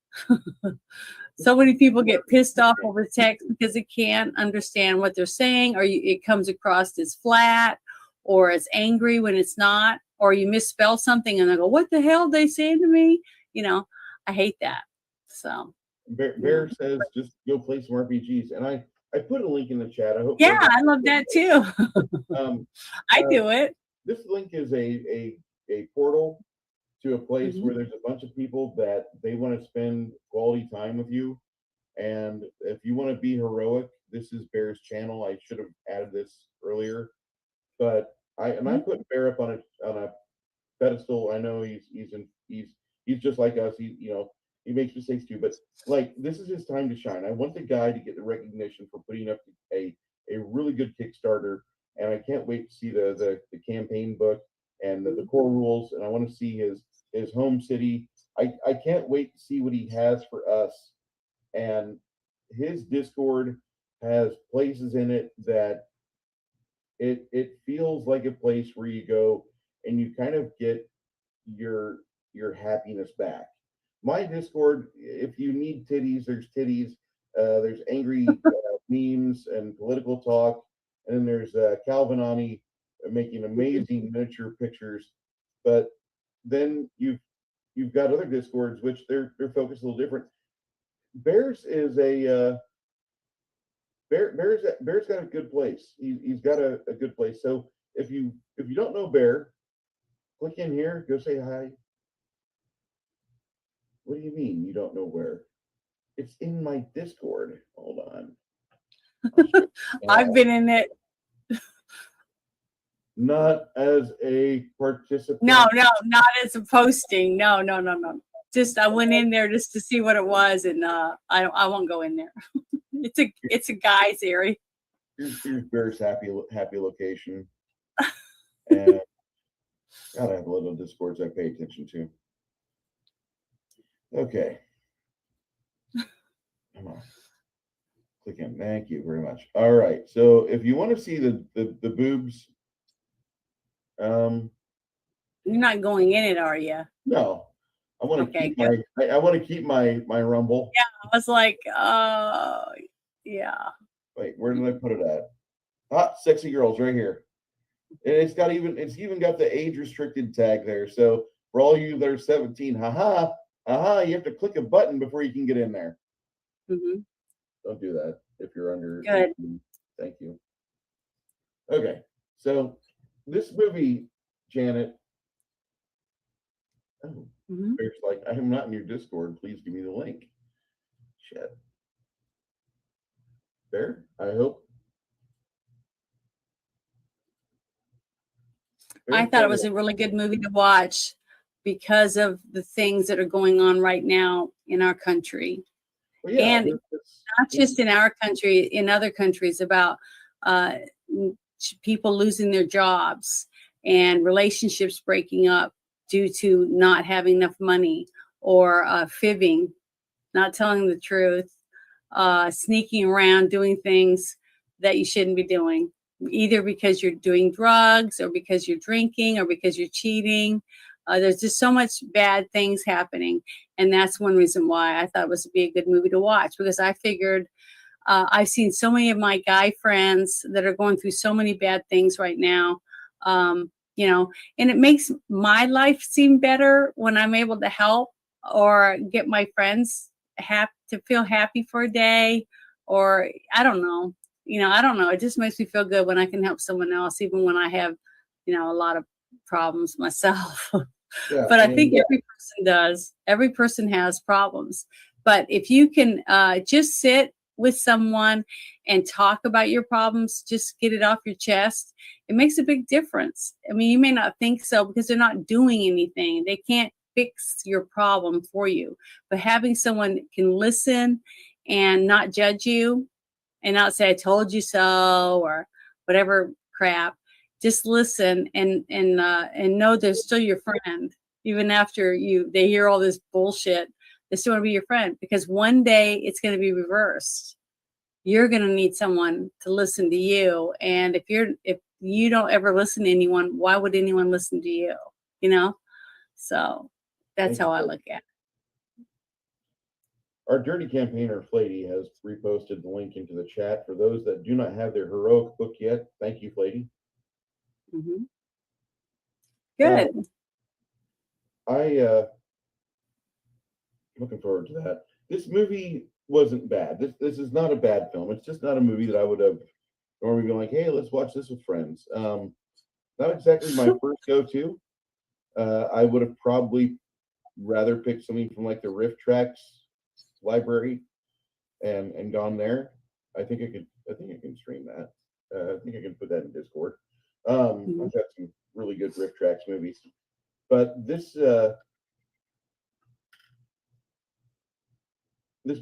So many people get pissed off over text because they can't understand what they're saying, or it comes across as flat or as angry when it's not, or you misspell something and they go, what the hell are they saying to me? You know, I hate that. So Bear says just go play some RPGs, and I put a link in the chat. I hope. Yeah, I love that too. I do it. This link is a portal to a place where there's a bunch of people that they want to spend quality time with you. And if you want to be heroic, this is Bear's channel. I should have added this earlier, but I put Bear up on a pedestal. I know he's just like us. He makes mistakes too, but like this is his time to shine. I want the guy to get the recognition for putting up a really good Kickstarter, and I can't wait to see the campaign book and the core rules, and I want to see his home city. I can't wait to see what he has for us and his Discord has places in it that it feels like a place where you go and you kind of get your happiness back. My Discord, if you need titties, there's titties. There's angry memes and political talk, and then there's Calvin Ani making amazing miniature pictures. But then you've got other Discords which they're focused a little different. Bears is a Bear's got a good place. He's got a good place. So if you don't know Bear, click in here, go say hi. What do you mean you don't know where? It's in my Discord. Hold on. I've been in it. Not as a participant. No, not as a posting. No. Just I went in there just to see what it was, and I won't go in there. It's a guy's area. Here's Bear's happy location. And gotta have little Discords I pay attention to. Okay. Come on. Click in. Thank you very much. All right. So if you want to see the boobs, You're not going in it, are you? no. I want to Okay, keep I want to keep my Rumble. Yeah, I was like, yeah. Wait, where did I put it at? Hot sexy girls right here. And it's even got the age restricted tag there. So for all you that are 17, you have to click a button before you can get in there. Mm-hmm. Don't do that if you're under Good. 18. Thank you. Okay, so this movie, Janet. Oh, Mm-hmm. Bear's like, I am not in your Discord. Please give me the link. Shit. Bear, I hope. I thought it was a really good movie to watch because of the things that are going on right now in our country. Well, yeah, And not just in our country, in other countries, about people losing their jobs and relationships breaking up due to not having enough money or fibbing, not telling the truth, sneaking around, doing things that you shouldn't be doing, either because you're doing drugs or because you're drinking or because you're cheating. There's just so much bad things happening. And that's one reason why I thought it was be a good movie to watch, because I figured I've seen so many of my guy friends that are going through so many bad things right now. And it makes my life seem better when I'm able to help or get my friends to feel happy for a day, or I don't know. It just makes me feel good when I can help someone else, even when I have, a lot of problems myself. Yeah, but I think every person does. Every person has problems. But if you can just sit with someone and talk about your problems, just get it off your chest, it makes a big difference. I mean, you may not think so because they're not doing anything. They can't fix your problem for you. But having someone can listen and not judge you and not say, I told you so, or whatever crap. Just listen and know they're still your friend. Even after they hear all this bullshit, they still want to be your friend, because one day it's going to be reversed. You're going to need someone to listen to you. And if you don't ever listen to anyone, why would anyone listen to you? So that's how I look at it. Our dirty campaigner, Flady, has reposted the link into the chat. For those that do not have their heroic book yet, thank you, Flady. Mm-hmm. Good. Looking forward to that. This movie wasn't bad. This is not a bad film. It's just not a movie that I would have normally been like, hey, let's watch this with friends. Not exactly my first go-to. I would have probably rather picked something from like the Riff Tracks library and gone there. I think I can stream that. I think I can put that in Discord. I've got some really good Riff Tracks movies, but this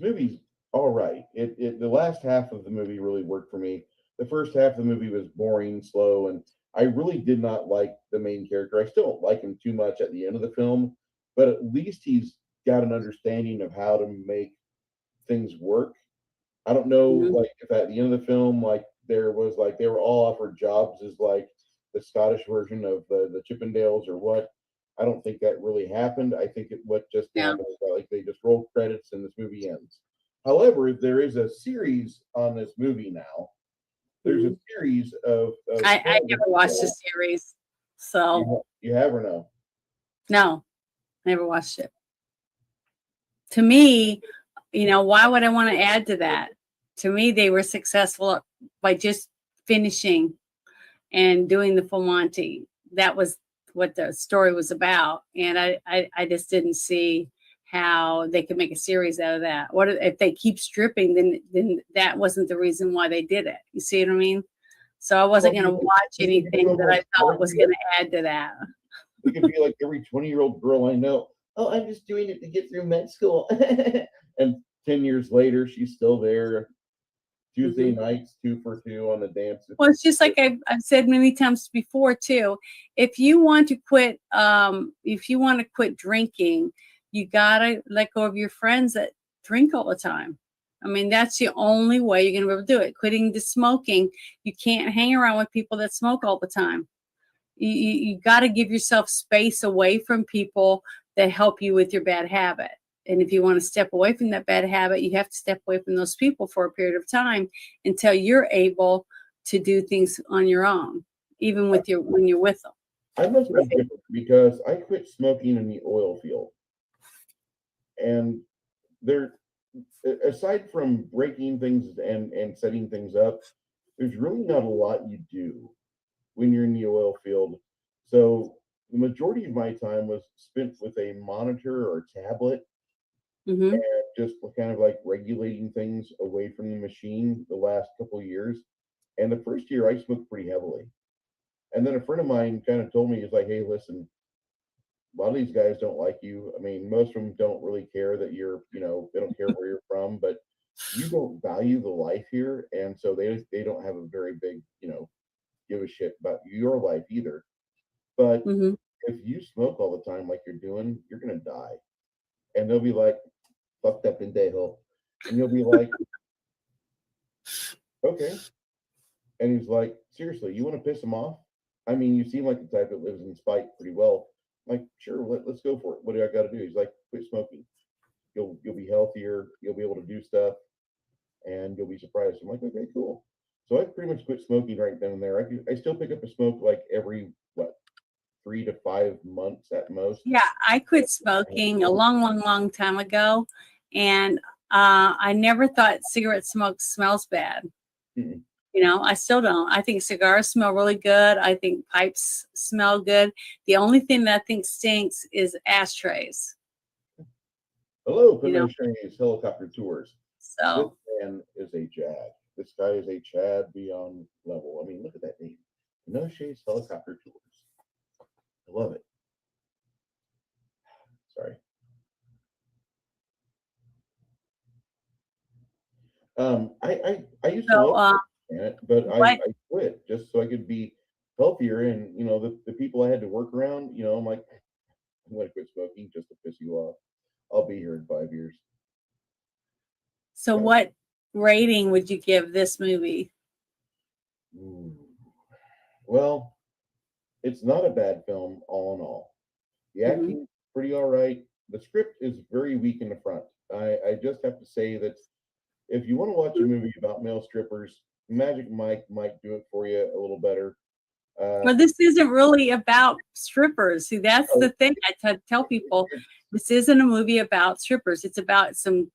movie's all right. The last half of the movie really worked for me. The first half of the movie was boring, slow, and I really did not like the main character. I still don't like him too much at the end of the film, but at least he's got an understanding of how to make things work. I don't know, Mhm. like if at the end of the film, like there was like they were all offered jobs as like the Scottish version of the Chippendales or what. I don't think that really happened. I think what just Yeah. happened is that, like they just roll credits and this movie ends. However, there is a series on this movie now. There's a Mhm. series of I television never watched the shows. series, so You have or no? no, never watched it. To me, why would I want to add to that? To me, they were successful by just finishing and doing the full Monty. That was what the story was about. And I just didn't see how they could make a series out of that. What if they keep stripping, then that wasn't the reason why they did it. You see what I mean? So I wasn't going to watch anything that I thought was going to add to that. You could be like every 20-year-old girl I know. Oh, I'm just doing it to get through med school. And 10 years later, she's still there. Tuesday nights, 2 for 2 on the dance. Well, it's just like I've said many times before too. If you want to quit, drinking, you gotta let go of your friends that drink all the time. I mean, that's the only way you're gonna be able to do it. Quitting the smoking, you can't hang around with people that smoke all the time. You got to give yourself space away from people that help you with your bad habit. And if you want to step away from that bad habit, you have to step away from those people for a period of time until you're able to do things on your own, even when you're with them. I must be different because I quit smoking in the oil field. And there, aside from breaking things and setting things up, there's really not a lot you do when you're in the oil field. So the majority of my time was spent with a monitor or tablet Hmm. and just kind of like regulating things away from the machine the last couple of years. And the first year I smoked pretty heavily. And then a friend of mine kind of told me, he's like, hey, listen, a lot of these guys don't like you. I mean, most of them don't really care that they don't care where you're from, but you don't value the life here. And so they don't have a very big, give a shit about your life either. But Hmm. if you smoke all the time like you're doing, you're gonna die. And they'll be like, fuck that pendejo. And you'll be like, okay. And he's like, seriously, you want to piss him off? I mean, you seem like the type that lives in spite pretty well. I'm like, sure, let's go for it. What do I got to do? He's like, quit smoking. You'll be healthier. You'll be able to do stuff, and you'll be surprised. I'm like, okay, cool. So I pretty much quit smoking right then and there. I still pick up a smoke like every 3 to 5 months at most. Yeah, I quit smoking a long, long, long time ago, and I never thought cigarette smoke smells bad. Mm-mm. I still don't. I think cigars smell really good. I think pipes smell good. The only thing that I think stinks is ashtrays. Hello, You know, Pinochet's helicopter tours. This so man is a Chad. This guy is a Chad beyond level. I mean, look at that name. Pinochet's helicopter tours. I love it. Sorry. I used to so love it, but I what? quit just so I could be healthier. And the people I had to work around, I'm like, I'm gonna quit smoking just to piss you off. I'll be here in 5 years. So So, what rating would you give this movie? ooh. Well, it's not a bad film, all in all. The Hmm. acting pretty all right. The script is very weak in the front. I just have to say that if you want to watch a movie about male strippers, Magic Mike might do it for you a little better. Well, this isn't really about strippers. See, that's Oh, the thing tell people. This isn't a movie about strippers. It's about some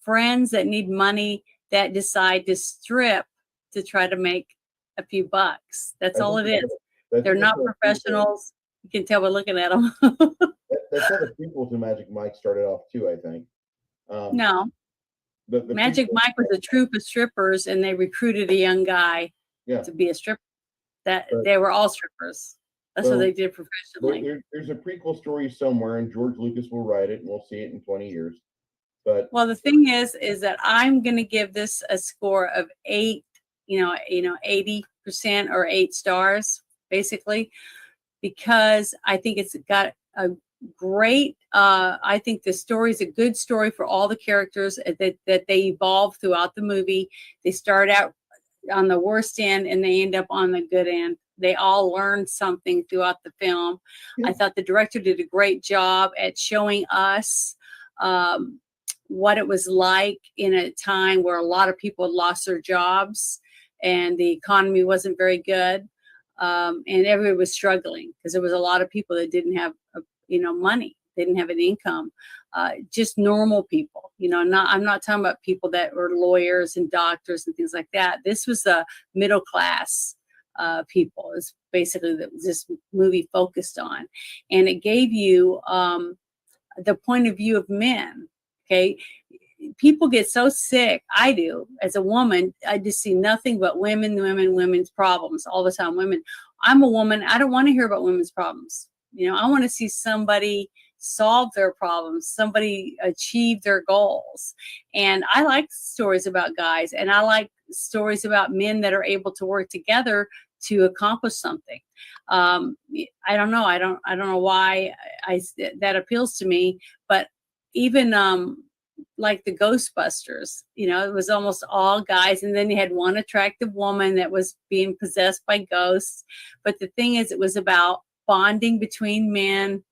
friends that need money that decide to strip to try to make a few bucks. That's I all think it is. I They're think that's not how the prequel, professionals. You can tell by looking at them. that's how the prequel to Magic Mike started off too. I think um, No, the Magic prequel, Mike was a troupe of strippers, and they recruited a young guy yeah. to be a stripper. That But they were all strippers. That's what so they did professionally. there's a prequel story somewhere, and George Lucas will write it, and we'll see it in 20 years. But Well, the thing is that I'm going to give this a score of 8, 80% or 8 stars, basically, because I think it's got a great. I think the story is a good story for all the characters that they evolve throughout the movie. They start out on the worst end and they end up on the good end. They all learn something throughout the film. I thought the director did a great job at showing us what it was like in a time where a lot of people had lost their jobs and the economy wasn't very good. And everybody was struggling because there was a lot of people that didn't have, money. They didn't have an income. Just normal people, I'm not talking about people that were lawyers and doctors and things like that. This was the middle class people is basically that this movie focused on. And it gave you the point of view of men. Okay. People get so sick. I do as a woman. I just see nothing but women's problems all the time. Women. I'm a woman. I don't want to hear about women's problems. I want to see somebody solve their problems, somebody achieve their goals. And I like stories about guys, and I like stories about men that are able to work together to accomplish something. I don't know. I don't know why that appeals to me, but even like the Ghostbusters, it was almost all guys. And then you had one attractive woman that was being possessed by ghosts. But the thing is, it was about bonding between men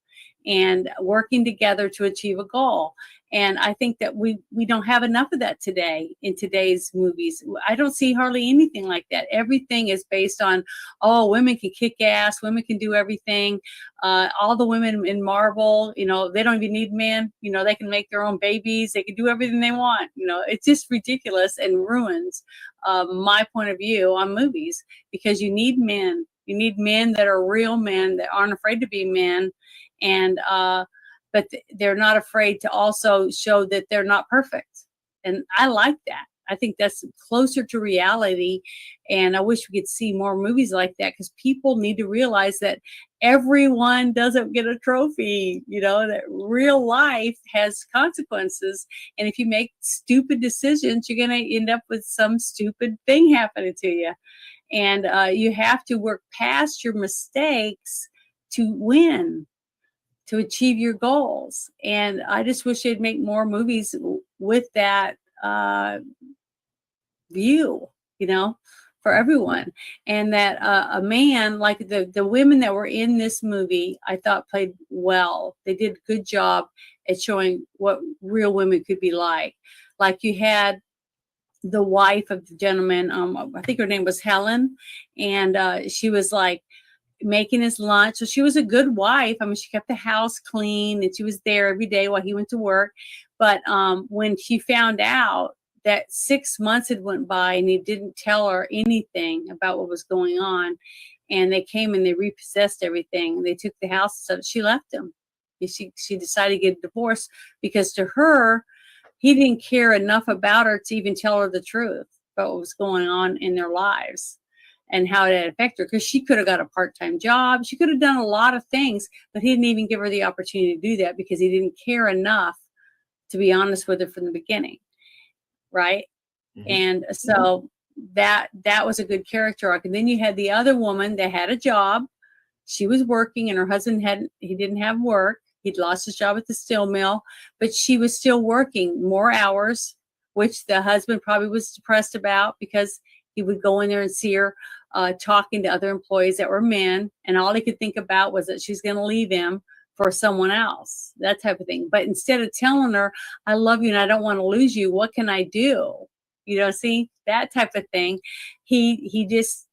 and working together to achieve a goal. And I think that we don't have enough of that today in today's movies. I don't see hardly anything like that. Everything is based on, women can kick ass, women can do everything. All the women in Marvel, they don't even need men. They can make their own babies. They can do everything they want. It's just ridiculous and ruins my point of view on movies, because you need men. You need men that are real men that aren't afraid to be men. And but they're not afraid to also show that they're not perfect. And I like that. I think that's closer to reality. And I wish we could see more movies like that, because people need to realize that everyone doesn't get a trophy, that real life has consequences. And if you make stupid decisions, you're going to end up with some stupid thing happening to you. And you have to work past your mistakes to win, to achieve your goals. And I just wish they'd make more movies with that view, for everyone. And that a man, like the women that were in this movie, I thought played well. They did a good job at showing what real women could be like. Like you had the wife of the gentleman, I think her name was Helen, and she was like making his lunch. So she was a good wife. I mean, she kept the house clean and she was there every day while he went to work. But when she found out that 6 months had went by and he didn't tell her anything about what was going on, and they came and they repossessed everything, they took the house, so she left him. She decided to get a divorce, because to her, he didn't care enough about her to even tell her the truth about what was going on in their lives and how it had affected her. Because she could have got a part-time job. She could have done a lot of things, but he didn't even give her the opportunity to do that, because he didn't care enough to be honest with her from the beginning. Right. Mm-hmm. And so that was a good character arc. And then you had the other woman that had a job. She was working, and her husband he didn't have work. He'd lost his job at the steel mill, but she was still working more hours, which the husband probably was depressed about, because he would go in there and see her talking to other employees that were men. And all he could think about was that she's going to leave him for someone else, that type of thing. But instead of telling her, I love you and I don't want to lose you, what can I do? See, that type of thing. He just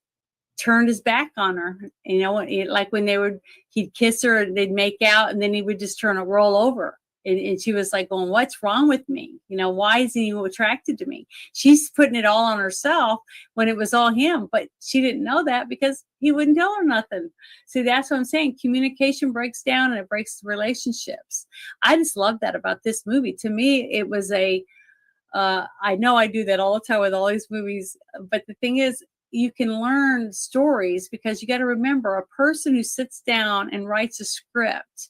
turned his back on her. Like when he'd kiss her and they'd make out, and then he would just roll over. And she was like going, what's wrong with me? Why is he attracted to me? She's putting it all on herself when it was all him, but she didn't know that because he wouldn't tell her nothing. See, that's what I'm saying. Communication breaks down and it breaks relationships. I just love that about this movie. To me, it was I know I do that all the time with all these movies, but the thing is, you can learn stories, because you got to remember, a person who sits down and writes a script,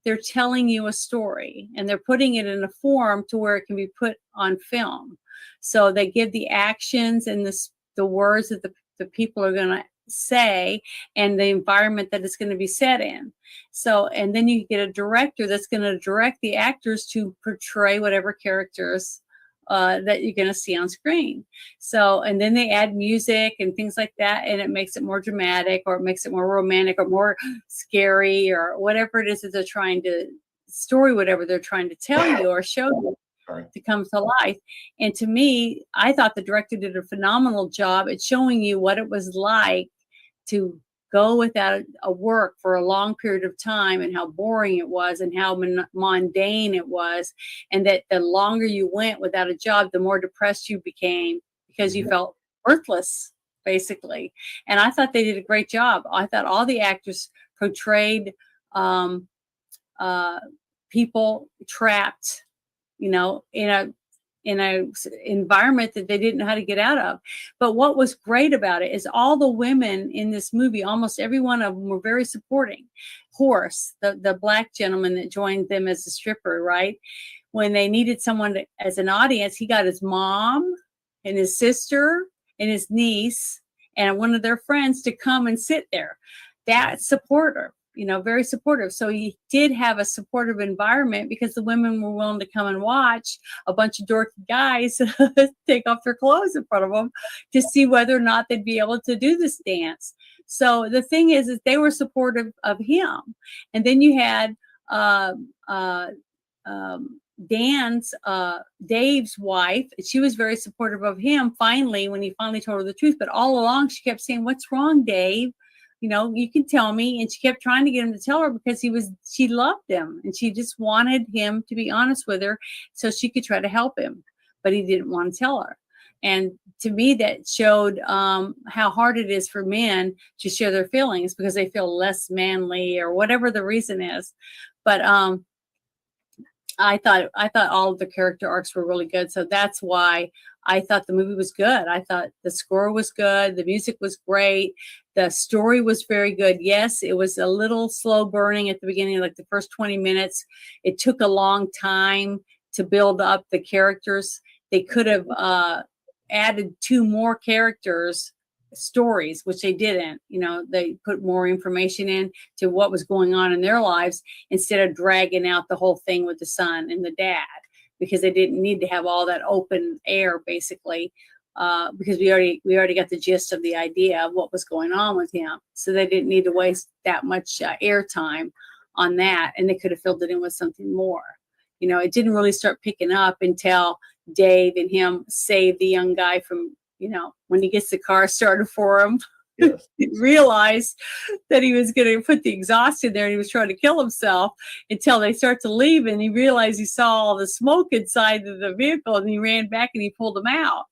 they're telling you a story and they're putting it in a form to where it can be put on film. So they give the actions and the words that the people are going to say and the environment that it's going to be set in. So, and then you get a director that's going to direct the actors to portray whatever characters that you're going to see on screen. So, and then they add music and things like that, and it makes it more dramatic, or it makes it more romantic, or more scary, or whatever it is that they're trying to whatever they're trying to tell you or show you to come to life. And to me, I thought the director did a phenomenal job at showing you what it was like to go without a work for a long period of time, and how boring it was, and how mundane it was, and that the longer you went without a job, the more depressed you became, because you felt worthless, basically. And I thought they did a great job. I thought all the actors portrayed people trapped, in a environment that they didn't know how to get out of. But what was great about it is all the women in this movie, almost every one of them, were very supporting. Horace, the black gentleman that joined them as a stripper, right? When they needed someone as an audience, he got his mom and his sister and his niece and one of their friends to come and sit there. That's supportive. Very supportive. So he did have a supportive environment, because the women were willing to come and watch a bunch of dorky guys take off their clothes in front of them to see whether or not they'd be able to do this dance. So the thing is they were supportive of him. And then you had Dave's wife. She was very supportive of him when he finally told her the truth. But all along she kept saying, "What's wrong, Dave? You can tell me." And she kept trying to get him to tell her, because she loved him, and she just wanted him to be honest with her so she could try to help him, but he didn't want to tell her. And to me, that showed how hard it is for men to share their feelings, because they feel less manly, or whatever the reason is. But I thought all of the character arcs were really good. So that's why I thought the movie was good. I thought the score was good. The music was great. The story was very good. Yes, it was a little slow burning at the beginning, like the first 20 minutes. It took a long time to build up the characters. They could have added 2 more characters' stories, which they didn't. They put more information in to what was going on in their lives, instead of dragging out the whole thing with the son and the dad, because they didn't need to have all that open air, basically, because we already got the gist of the idea of what was going on with him. So they didn't need to waste that much airtime on that, and they could have filled it in with something more. It didn't really start picking up until Dave and him saved the young guy from, when he gets the car started for him. Yes. He realized that he was going to put the exhaust in there, and he was trying to kill himself, until they start to leave, and he realized he saw all the smoke inside of the vehicle, and he ran back and he pulled him out,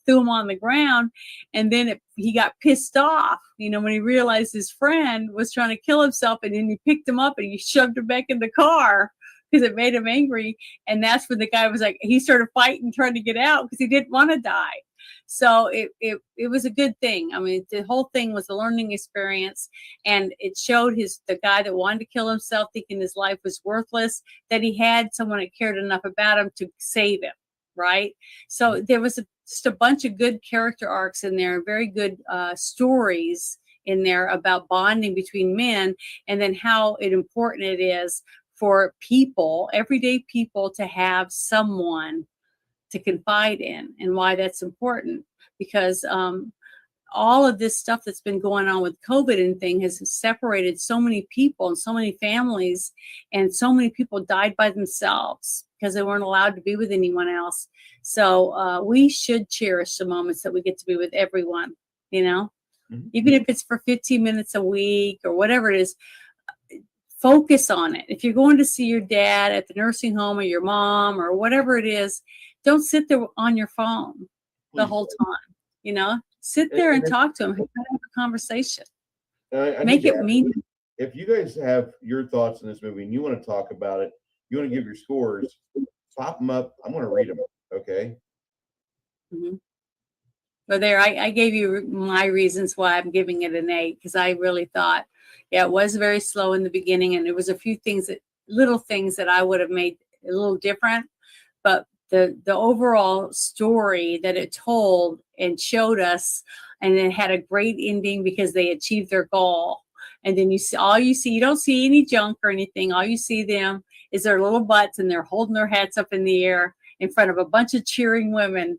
threw him on the ground. And then he got pissed off, when he realized his friend was trying to kill himself, and then he picked him up and he shoved him back in the car, because it made him angry. And that's when the guy was like, he started fighting, trying to get out, because he didn't want to die. So it was a good thing. I mean, the whole thing was a learning experience, and it showed the guy that wanted to kill himself, thinking his life was worthless, that he had someone that cared enough about him to save him, right? So there was just a bunch of good character arcs in there, very good stories in there about bonding between men, and then how important it is for people, everyday people, to have someone to confide in, and why that's important. Because all of this stuff that's been going on with COVID and thing has separated so many people and so many families, and so many people died by themselves because they weren't allowed to be with anyone else. So we should cherish the moments that we get to be with everyone, even if it's for 15 minutes a week or whatever it is. Focus on it. If you're going to see your dad at the nursing home, or your mom, or whatever it is, don't sit there on your phone the whole time. Sit there and talk to him. Have a conversation. Make it meaningful. If you guys have your thoughts on this movie and you want to talk about it, you want to give your scores, pop them up. I'm going to read them. Okay. Mm-hmm. Well, there, I gave you my reasons why I'm giving it an 8, because I really thought, it was very slow in the beginning, and there was a few little things that I would have made a little different, but the overall story that it told, and showed us, and it had a great ending because they achieved their goal. And then you don't see any junk or anything. All you see them is their little butts, and they're holding their hats up in the air in front of a bunch of cheering women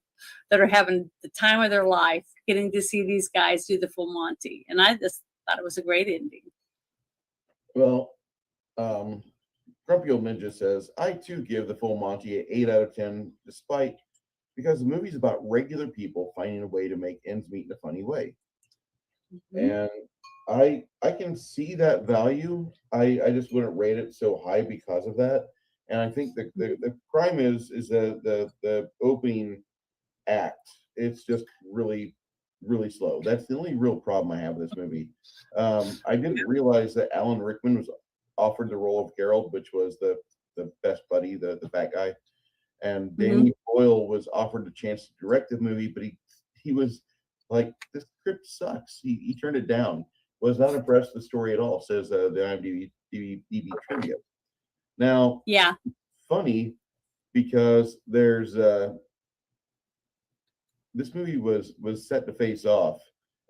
that are having the time of their life, getting to see these guys do the full Monty. And I just thought it was a great ending. Well, Grumpy Old Ninja says, I too give the full Monty an 8 out of 10, because the movie's about regular people finding a way to make ends meet in a funny way. And I can see that value. I just wouldn't rate it so high because of that. And I think the crime is the opening act. It's just really, really slow. That's the only real problem I have with this movie. I didn't realize that Alan Rickman was offered the role of Geralt, which was the best buddy, the fat guy. And Danny Boyle was offered the chance to direct the movie, but he was like, this script sucks. He turned it down. Was not impressed with the story at all, says the IMDb trivia. Now, yeah, funny because there's this movie was set to face off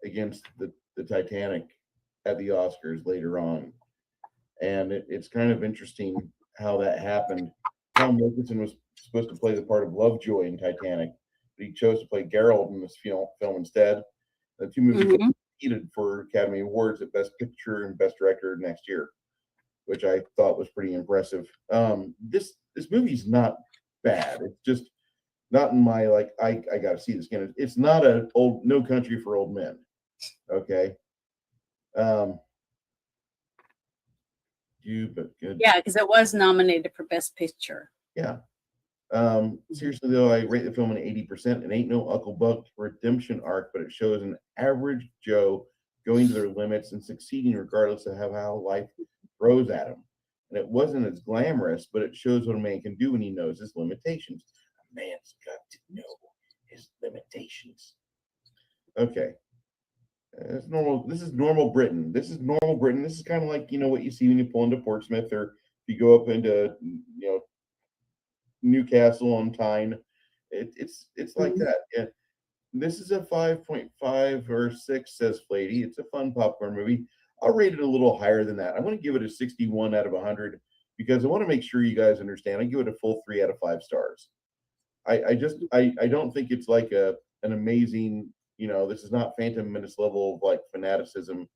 against the Titanic at the Oscars later on, and it's kind of interesting how that happened. Tom Wilkinson was supposed to play the part of Lovejoy in Titanic, but he chose to play Geralt in this film instead. The two movies competed for Academy Awards at Best Picture and Best Director next year, which I thought was pretty impressive. This movie's not bad. It's just not in my like. I got to see this again. It's not a No Country for Old Men. Okay. But good. Yeah, because it was nominated for Best Picture. Yeah. Seriously though, I rate the film an 80%. It ain't no Uncle Buck redemption arc, but it shows an average Joe going to their limits and succeeding regardless of how life throws at him. And it wasn't as glamorous, but it shows what a man can do when he knows his limitations. A man's got to know his limitations. Okay. It's normal. This is normal Britain. This is kind of like, what you see when you pull into Portsmouth, or if you go up into, Newcastle on Tyne. It's like that. Yeah. This is a 5.5 or 6, says Flady. It's a fun popcorn movie. I'll rate it a little higher than that. I'm going to give it a 61 out of 100 because I want to make sure you guys understand. I give it a full 3 out of 5 stars. I don't think it's like an amazing, this is not Phantom Menace level of like fanaticism.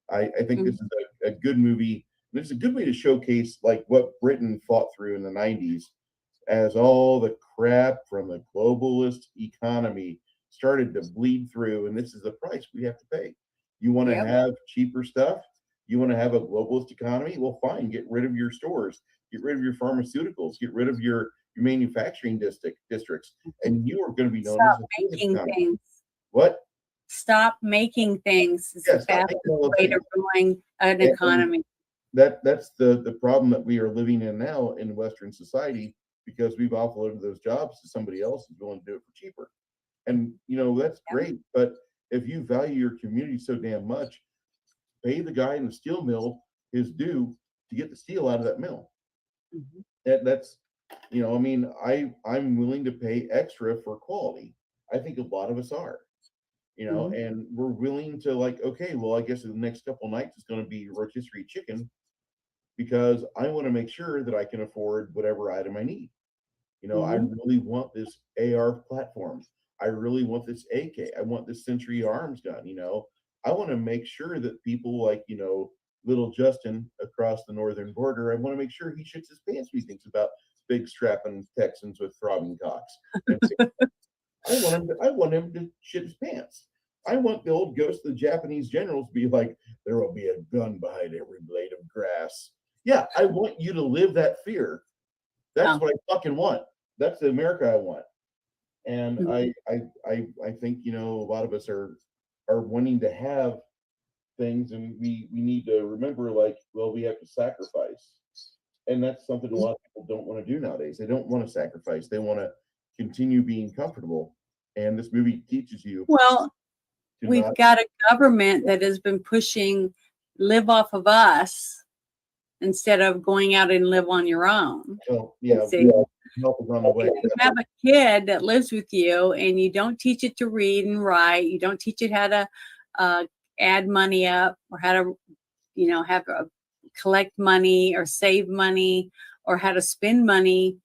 I think this is a good movie. This is a good way to showcase like what Britain fought through in the 90s as all the crap from the globalist economy started to bleed through, and this is the price we have to pay. You want to have cheaper stuff? You want to have a globalist economy? Well, fine, get rid of your stores, get rid of your pharmaceuticals, get rid of your manufacturing districts, and you are going to be known as a making things. What? Stop making things. It's the fastest way to ruin an economy. That's the problem that we are living in now in Western society, because we've offloaded those jobs to somebody else who's willing to do it for cheaper. And that's great, but if you value your community so damn much, pay the guy in the steel mill his due to get the steel out of that mill. That's I'm willing to pay extra for quality. I think a lot of us are, and we're willing to like, okay, well, I guess the next couple nights it's going to be rotisserie chicken because I want to make sure that I can afford whatever item I need. I really want this AR platform. I really want this AK. I want this Century Arms gun. I want to make sure that people like, little Justin across the northern border, I want to make sure he shits his pants when he thinks about big strapping Texans with throbbing cocks. I want him to shit his pants. I want the old ghost of the Japanese generals to be like, there will be a gun behind every blade of grass. Yeah, I want you to live that fear. That's what I fucking want. That's the America I want. And I think, a lot of us are wanting to have things, and we need to remember, like, well, we have to sacrifice. And that's something a lot of people don't want to do nowadays. They don't want to sacrifice. They want to continue being comfortable. And this movie teaches you. Well, we've got a government that has been pushing live off of us instead of going out and live on your own. So, yeah, Help is on the way. If you have a kid that lives with you and you don't teach it to read and write, you don't teach it how to add money up or how to, have a collect money or save money or how to spend money,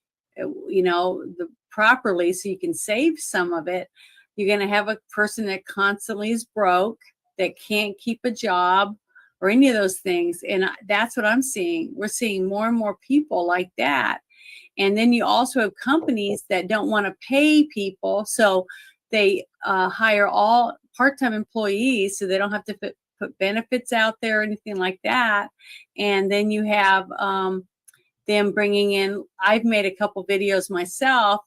properly so you can save some of it, you're going to have a person that constantly is broke, that can't keep a job or any of those things. And that's what I'm seeing. We're seeing more and more people like that. And then you also have companies that don't want to pay people, so they hire all part-time employees so they don't have to put benefits out there or anything like that. And then you have them bringing in, I've made a couple videos myself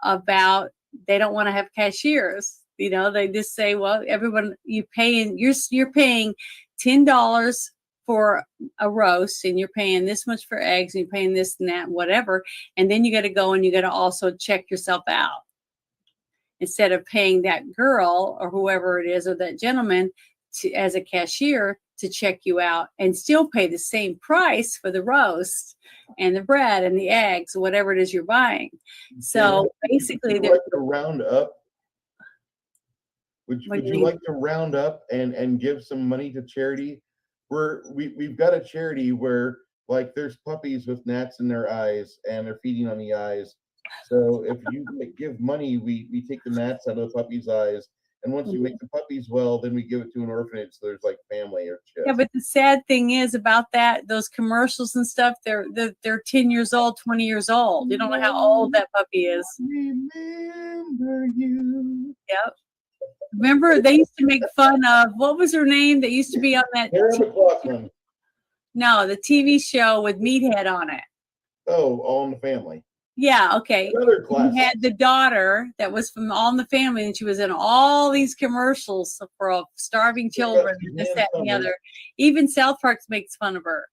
about they don't want to have cashiers. They just say, well, everyone, you're paying $10 for a roast, and you're paying this much for eggs, and you're paying this and that, whatever. And then you got to go and you got to also check yourself out. Instead of paying that girl or whoever it is or that gentleman as a cashier to check you out, and still pay the same price for the roast and the bread and the eggs, or whatever it is you're buying. So basically, would you like to round up? Would you like to round up and give some money to charity? We've got a charity where like there's puppies with gnats in their eyes and they're feeding on the eyes. So if you give money, we take the gnats out of the puppy's eyes, and once we make the puppies well, then we give it to an orphanage. So there's like family or shit. Yeah, but the sad thing is about that, those commercials and stuff, they're 10 years old, 20 years old. You don't know how old that puppy is. Remember you. Yep. Remember, they used to make fun of, what was her name that used to be on that? No, the TV show with Meathead on it. Oh, All in the Family. Yeah, okay. Another classic. You had the daughter that was from All in the Family, and she was in all these commercials for starving children, this, that, and the other. Even South Park makes fun of her.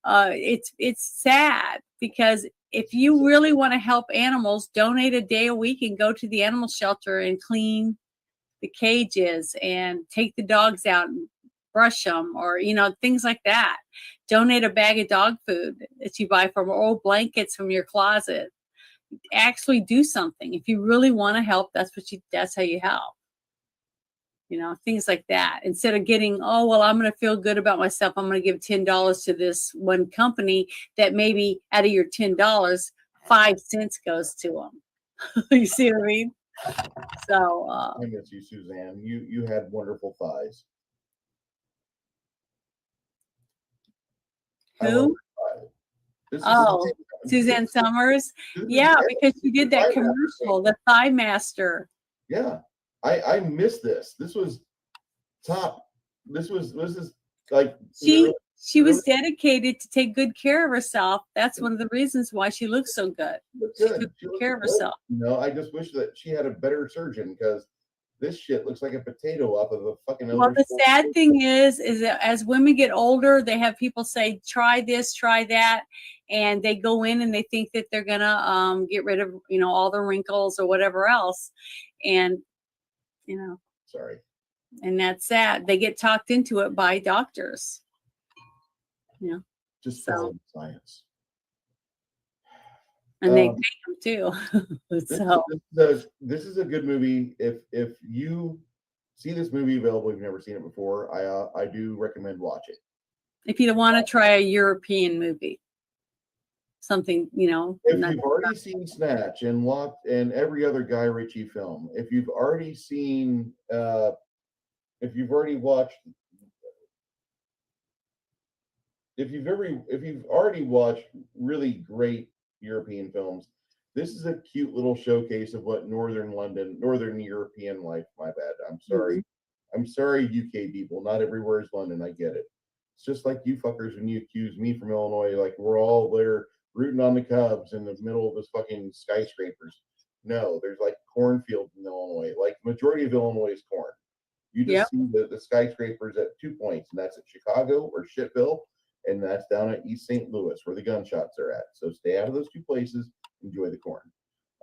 It's sad, because if you really want to help animals, donate a day a week and go to the animal shelter and clean the cages and take the dogs out and brush them, or things like that. Donate a bag of dog food that you buy from, or old blankets from your closet. Actually do something. If you really want to help, that's how you help. Things like that. Instead of getting, oh, well, I'm going to feel good about myself, I'm going to give $10 to this one company that maybe out of your $10, 5 cents goes to them. You see what I mean? So I miss you, Suzanne. You had wonderful thighs. who? Oh, Suzanne Summers. Yeah, because she did that commercial, the Thigh Master. Yeah, I missed this. This was top. This is like she was dedicated to take good care of herself. That's one of the reasons why she looks so good. She took good care of herself. I just wish that she had a better surgeon, because this shit looks like a potato off of a fucking. Well, the sad thing is that as women get older, they have people say, try this, try that. And they go in and they think that they're going to get rid of, all the wrinkles or whatever else. And, sorry. And that's sad. They get talked into it by doctors. Just follow science. And they pay them too. So this is a good movie. If you see this movie available, if you've never seen it before, I do recommend watch it. If you want to try a European movie, something If you've already seen Snatch and every other Guy Ritchie film, if you've already seen, if you've already watched really great European films, this is a cute little showcase of what Northern European life. My bad. I'm sorry. I'm sorry, UK people. Not everywhere is London. I get it. It's just like you fuckers when you accuse me from Illinois, like we're all there rooting on the Cubs in the middle of this fucking skyscrapers. No, there's like cornfields in Illinois. Like majority of Illinois is corn. You just see the skyscrapers at 2 points, and that's at Chicago or Shitville, and that's down at East St. Louis where the gunshots are at. So stay out of those two places. Enjoy the corn.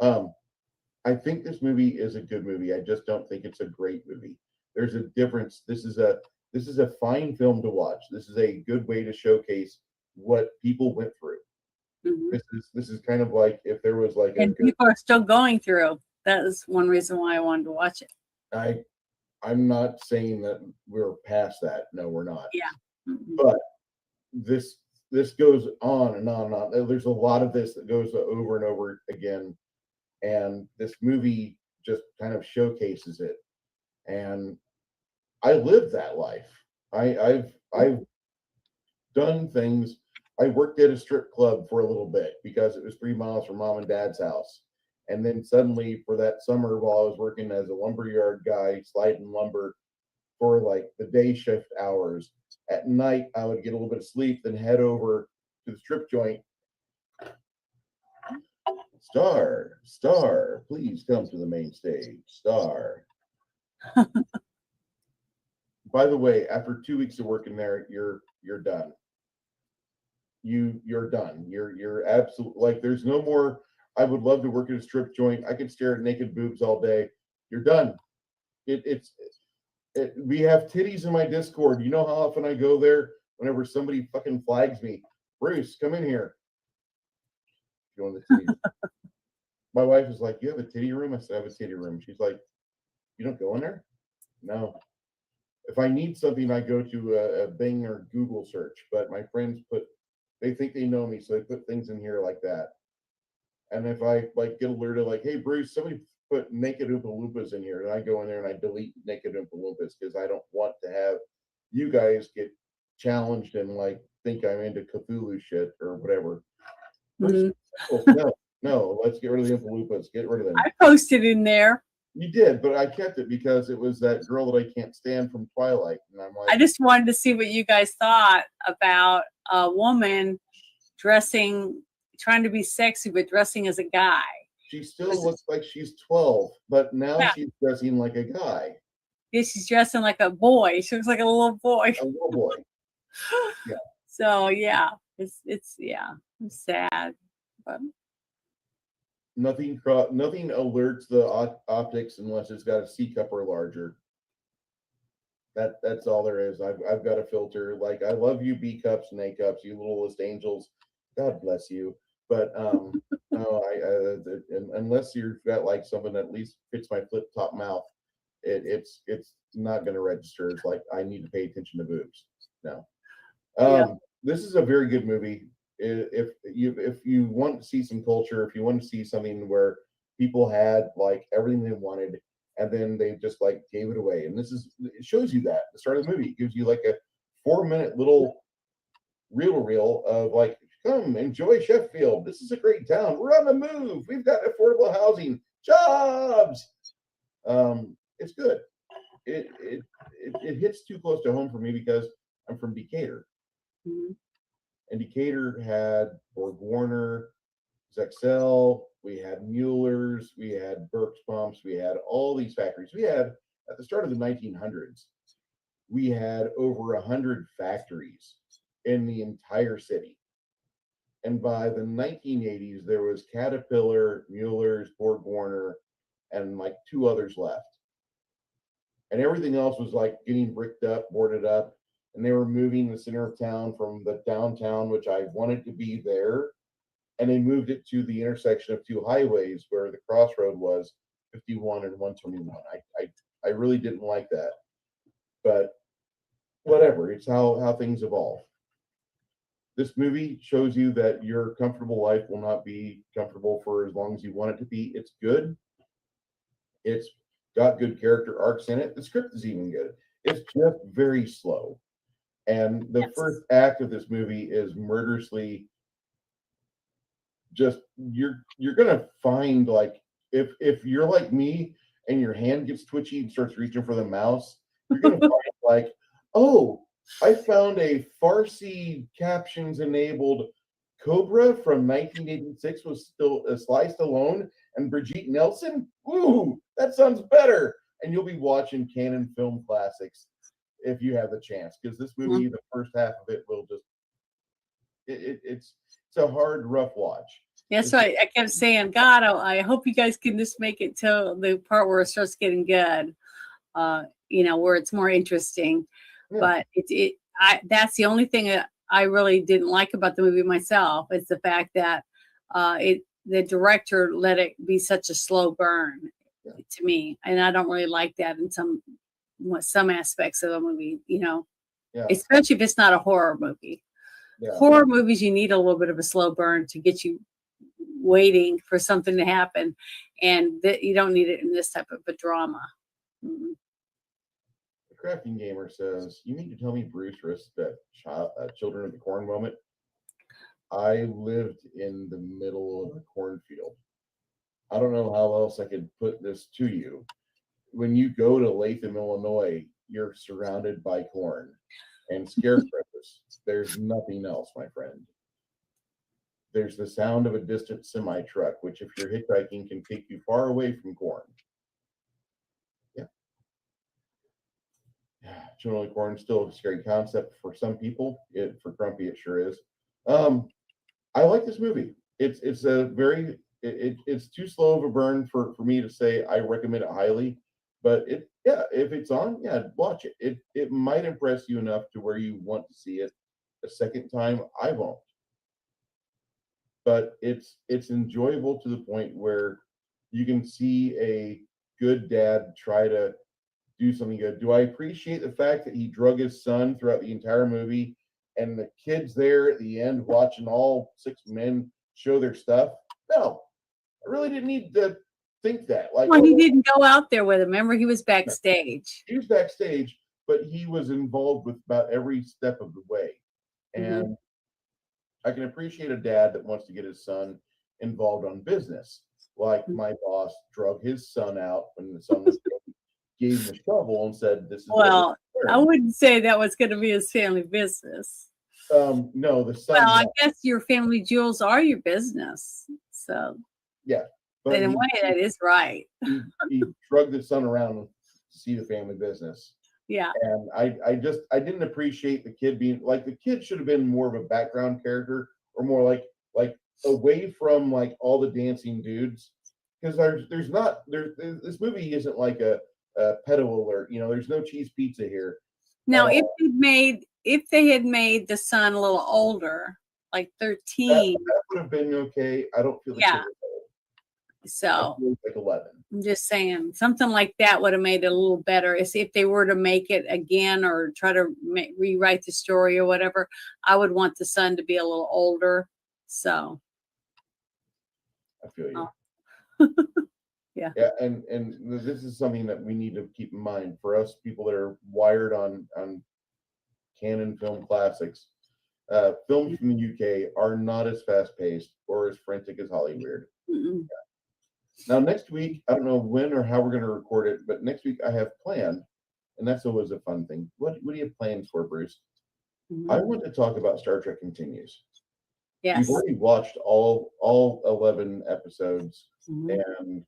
I think this movie is a good movie. I just don't think it's a great movie. There's a difference. This is a fine film to watch. This is a good way to showcase what people went through. Mhm. This is kind of like if there was like a And good, people are still going through. That is one reason why I wanted to watch it. I'm not saying that we're past that. No, we're not. Yeah. Mhm. But this this goes on and on and on. There's a lot of this that goes over and over again, and this movie just kind of showcases it. And I lived that life. I've done things. I worked at a strip club for a little bit because it was 3 miles from mom and dad's house. And then suddenly, for that summer, while I was working as a lumberyard guy, sliding lumber for like the day shift hours, at night I would get a little bit of sleep, then head over to the strip joint. Star, please come to the main stage. Star. By the way, after 2 weeks of working there, you're done. You're done. You're absolutely like there's no more. I would love to work at a strip joint. I could stare at naked boobs all day. You're done. We have titties in my Discord. You know how often I go there whenever somebody fucking flags me. Bruce, come in here. Go in the titties. My wife is like, "You have a titty room?" I said, "I have a titty room." She's like, "You don't go in there?" No. If I need something, I go to a Bing or Google search. But my friends they think they know me, so they put things in here like that. And if I like get alerted, like, "Hey Bruce, somebody put naked Oompa Loompas in here," and I go in there and I delete naked Oompa Loompas because I don't want to have you guys get challenged and like think I'm into Cthulhu shit or whatever. Mhm. No, let's get rid of the Oompa Loompas. Get rid of them. I posted in there. You did, but I kept it because it was that girl that I can't stand from Twilight, and I'm like, I just wanted to see what you guys thought about a woman trying to be sexy, but dressing as a guy. she still looks like she's 12, but now Yeah. she's dressing like a guy, Yeah, she's dressing like a boy. She looks like a little boy. a little boy. Yeah. So yeah, it's sad, but Nothing alerts the optics unless it's got a C cup or larger. That's all there is. I've got a filter. Like I love you, B cups and A cups, you littlest angels. God bless you. But no, unless you've got like something that at least fits my flip top mouth, it's not going to register. It's like I need to pay attention to boobs. No. yeah. This is a very good movie. If you want to see some culture, if you want to see something where people had like everything they wanted, and then they just like gave it away, and it shows you that at the start of the movie. It gives you like a 4-minute little reel of like, come enjoy Sheffield. This is a great town. We're on the move. We've got affordable housing, jobs. It's good. It hits too close to home for me because I'm from Decatur. Mhm. And Decatur had Borg Warner, Zexel, we had Mueller's, we had Burke's Pumps, we had all these factories. We had, at the start of the 1900s, we had over 100 factories in the entire city. And by the 1980s, there was Caterpillar, Mueller's, Borg Warner, and like 2 others left. And everything else was like getting bricked up, boarded up, and they were moving the center of town from the downtown, which I wanted to be there, and they moved it to the intersection of 2 highways where the crossroad was 51 and 121. I really didn't like that, but whatever. It's how things evolve. This movie shows you that your comfortable life will not be comfortable for as long as you want it to be. It's good. It's got good character arcs in it. The script is even good. It's just very slow. And the Yes. first act of this movie is murderously just you're gonna find like if you're like me and your hand gets twitchy and starts reaching for the mouse, you're gonna find like, oh, I found a Farsi captions enabled Cobra from 1986 was still Sly Stallone and Brigitte Nelson. Ooh, that sounds better. And you'll be watching Canon Film Classics if you have the chance, because this movie, the first half of it will just it's a hard, rough watch. That's why I kept saying, God, I hope you guys can just make it to the part where it starts getting good, where it's more interesting. Yeah. But that's the only thing that I really didn't like about the movie myself is the fact that the director let it be such a slow burn to me, and I don't really like that in some aspects of a movie, especially if it's not a horror movie. Yeah. Horror movies, you need a little bit of a slow burn to get you waiting for something to happen, and you don't need it in this type of a drama. Mm-hmm. The Crafting Gamer says, you mean to tell me, Bruce, risked that Children of the Corn moment? I lived in the middle of a cornfield. I don't know how else I could put this to you. When you go to Latham, Illinois, you're surrounded by corn and scarecrows. There's nothing else, my friend. There's the sound of a distant semi-truck, which if you're hitchhiking can take you far away from corn. Yeah. Generally, corn is still a scary concept for some people. For Grumpy, it sure is. I like this movie. It's a very it's too slow of a burn for me to say I recommend it highly, but if it's on, watch it. It might impress you enough to where you want to see it a second time. I won't, but it's enjoyable to the point where you can see a good dad try to do something good. Do I appreciate the fact that he drug his son throughout the entire movie and the kids there at the end watching all 6 men show their stuff? No, I really didn't need to think that. Like, well, he didn't go out there with him. Remember, he was backstage. He was backstage, but he was involved with about every step of the way. And I can appreciate a dad that wants to get his son involved on business. Like my boss drug his son out when the son was gave him a shovel and said, "This is." Well, I wouldn't say that was going to be his family business. No, the son. Well, I guess your family jewels are your business. So yeah, but in a way, that is right. He drugged the son around to see the family business. Yeah, and I didn't appreciate the kid being like the kid should have been more of a background character or more like away from like all the dancing dudes, because this movie isn't like a pedo alert. There's no cheese pizza here. Now, if they had made the son a little older, like 13, that would have been okay. I don't feel yeah. So like 11. I'm just saying something like that would have made it a little better. If they were to make it again or try to rewrite the story or whatever, I would want the son to be a little older. So I feel you. Yeah. Yeah, and this is something that we need to keep in mind for us people that are wired on Canon film classics. Films from the UK are not as fast paced or as frantic as Hollywood. Yeah. Now, next week, I don't know when or how we're going to record it, but next week I have planned, and that's always a fun thing. What do you have plans for, Bruce? I want to talk about Star Trek Continues. Yes. We've already watched all 11 episodes, and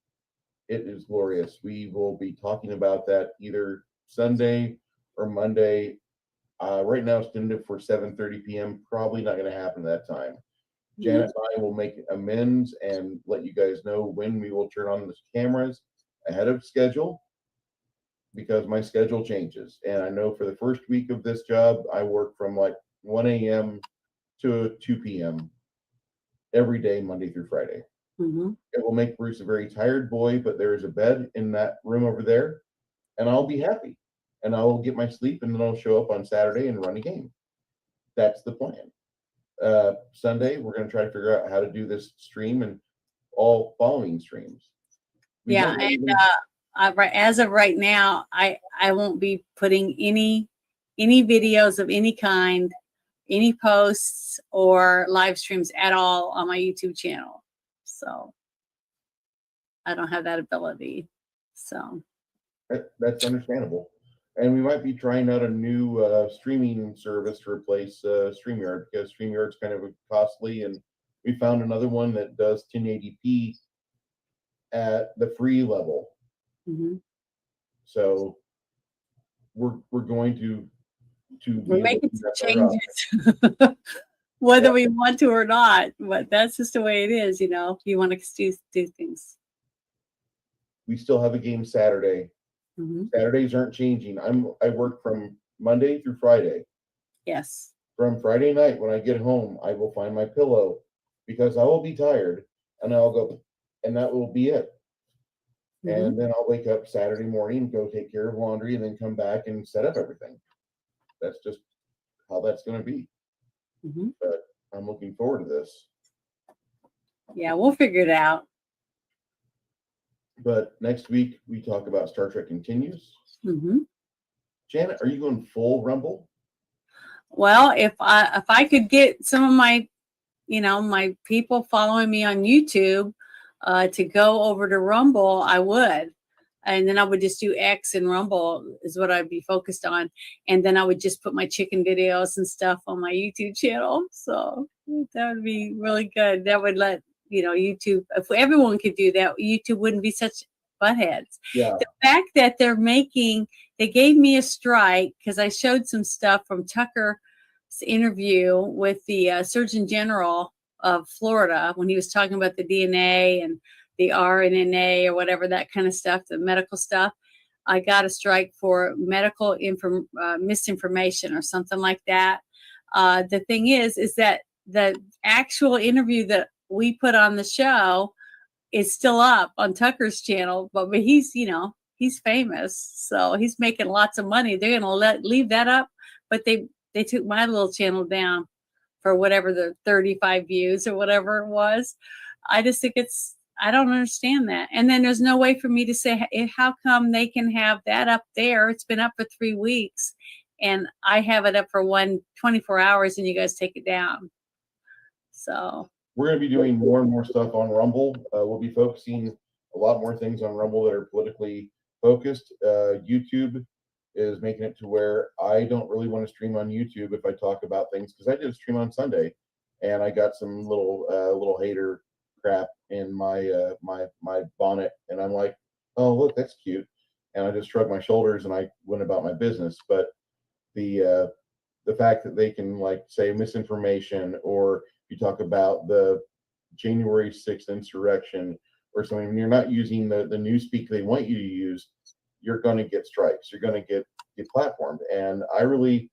it is glorious. We will be talking about that either Sunday or Monday. Right now, it's tentative for 7:30 p.m. Probably not going to happen that time. Janet and I will make amends and let you guys know when we will turn on the cameras ahead of schedule, because my schedule changes. And I know for the first week of this job, I work from like 1 a.m. to 2 p.m. every day, Monday through Friday. It will make Bruce a very tired boy, but there is a bed in that room over there, and I'll be happy. And I will get my sleep, and then I'll show up on Saturday and run a game. That's the plan. Sunday, we're going to try to figure out how to do this stream and all following streams. As of right now, I won't be putting any videos of any kind, any posts or live streams at all on my YouTube channel. So I don't have that ability. So that's understandable. And we might be trying out a new streaming service to replace StreamYard, because StreamYard's kind of costly, and we found another one that does 1080p at the free level. So we're going to we're making some changes, whether we want to or not. But that's just the way it is, If you want to do things. We still have a game Saturday. Saturdays aren't changing. I work from Monday through Friday. Yes. from Friday night when I get home, I will find my pillow because I will be tired, and I'll go, and that will be it. And then I'll wake up Saturday morning, go take care of laundry, and then come back and set up everything. That's just how that's going to be. But I'm looking forward to this. Yeah, we'll figure it out. But next week we talk about Star Trek Continues. Janet, are you going full Rumble? Well, if I could get some of my, my people following me on YouTube to go over to Rumble, I would. And then I would just do X and Rumble is what I'd be focused on. And then I would just put my chicken videos and stuff on my YouTube channel. So that would be really good. That would let, YouTube, if everyone could do that, YouTube wouldn't be such buttheads. Yeah. The fact that they gave me a strike because I showed some stuff from Tucker's interview with the Surgeon General of Florida when he was talking about the DNA and the RNA or whatever, that kind of stuff, the medical stuff. I got a strike for medical misinformation or something like that. The thing is that the actual interview that we put on the show is still up on Tucker's channel, but he's, he's famous, so he's making lots of money. They're gonna leave that up, but they took my little channel down for whatever the 35 views or whatever it was. I just think I don't understand that. And then there's no way for me to say, how come they can have that up there? It's been up for 3 weeks and I have it up for 24 hours and you guys take it down. So we're going to be doing more and more stuff on Rumble. We'll be focusing a lot more things on Rumble that are politically focused. YouTube is making it to where I don't really want to stream on YouTube if I talk about things, because I did a stream on Sunday and I got some little hater crap in my my bonnet, and I'm like, oh look, that's cute, and I just shrugged my shoulders and I went about my business. But the fact that they can say misinformation, or you talk about the January 6th insurrection or something, when you're not using the newspeak they want you to use, you're going to get strikes, you're going to get platformed. And I really,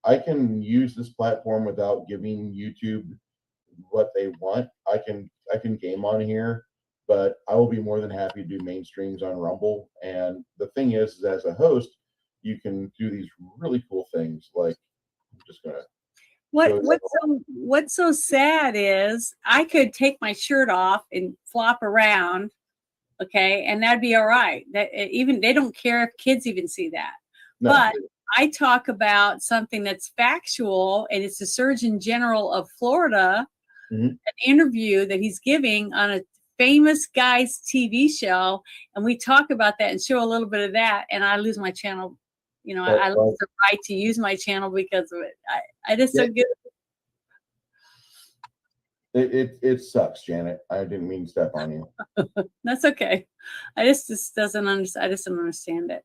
I can use this platform without giving YouTube what they want. I can game on here, but I will be more than happy to do mainstreams on Rumble. And the thing is as a host, you can do these really cool things. Like, I'm just gonna. What's so sad is I could take my shirt off and flop around, okay, and that'd be all right. That even they don't care if kids even see that. No. But I talk about something that's factual, and it's the Surgeon General of Florida, an interview that he's giving on a famous guy's TV show, and we talk about that and show a little bit of that, and I lose my channel. I lose the right to use my channel because of it. I just don't get it. It sucks, Janet. I didn't mean to step on you. That's okay. I just don't understand it.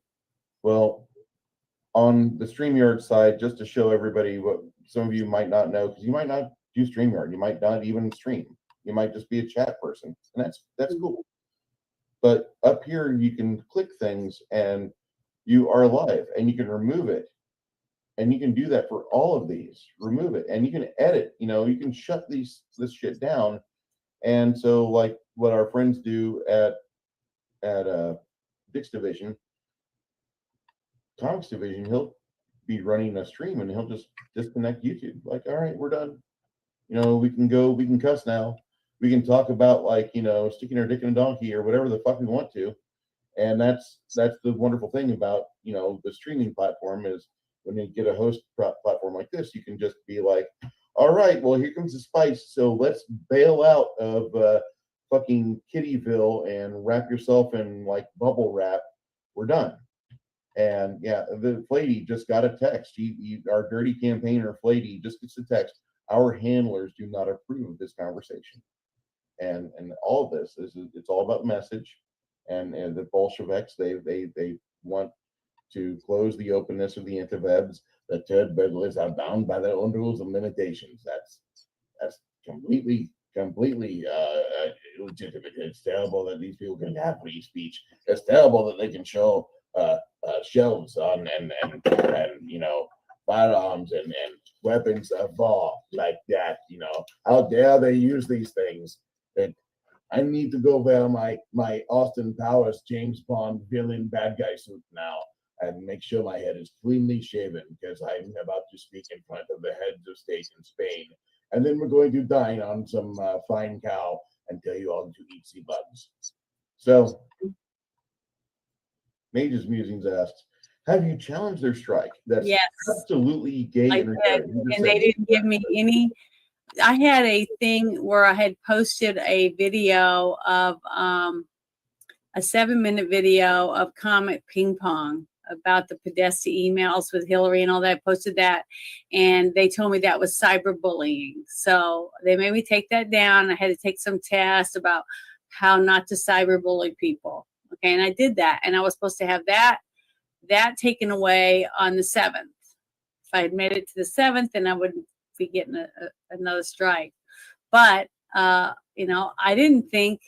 Well, on the StreamYard side, just to show everybody what some of you might not know, because you might not do StreamYard, you might not even stream. You might just be a chat person, and that's cool. But up here, you can click things and you are live, and you can remove it, and you can do that for all of these. Remove it, and you can edit. You can shut this shit down. And so, like what our friends do at Dick's Division, Comics Division, he'll be running a stream, and he'll just disconnect YouTube. Like, all right, we're done. We can cuss now. We can talk about sticking our dick in a donkey or whatever the fuck we want to. And that's the wonderful thing about, the streaming platform is when you get a host platform like this, you can just be like, all right, well, here comes the spice. So let's bail out of fucking Kittyville and wrap yourself in bubble wrap. We're done. And yeah, the Flady just got a text. Our dirty campaigner Flady just gets a text. Our handlers do not approve of this conversation. And all of this it's all about message. And the Bolsheviks, they want to close the openness of the interwebs. The turd burglars are bound by their own rules and limitations. That's completely illegitimate. It's terrible that these people can have free speech. It's terrible that they can show shelves on and firearms and weapons of war like that. How dare they use these things? And I need to go wear my Austin Powers James Bond villain bad guy suit now and make sure my head is cleanly shaven because I'm about to speak in front of the heads of state in Spain. And then we're going to dine on some fine cow and tell you all to eat sea bugs. So, Mage's Musings asked, have you challenged their strike? That's Yes, absolutely gay I and did, and they didn't give me any. I had a thing where I had posted a video of a 7-minute video of Comet Ping Pong about the Podesta emails with Hillary and all that. I posted that, and they told me that was cyberbullying. So they made me take that down. I had to take some tests about how not to cyberbully people. Okay, and I did that, and I was supposed to have that taken away on the 7th. If I had made it to the 7th, then I wouldn't be getting another strike. But I didn't think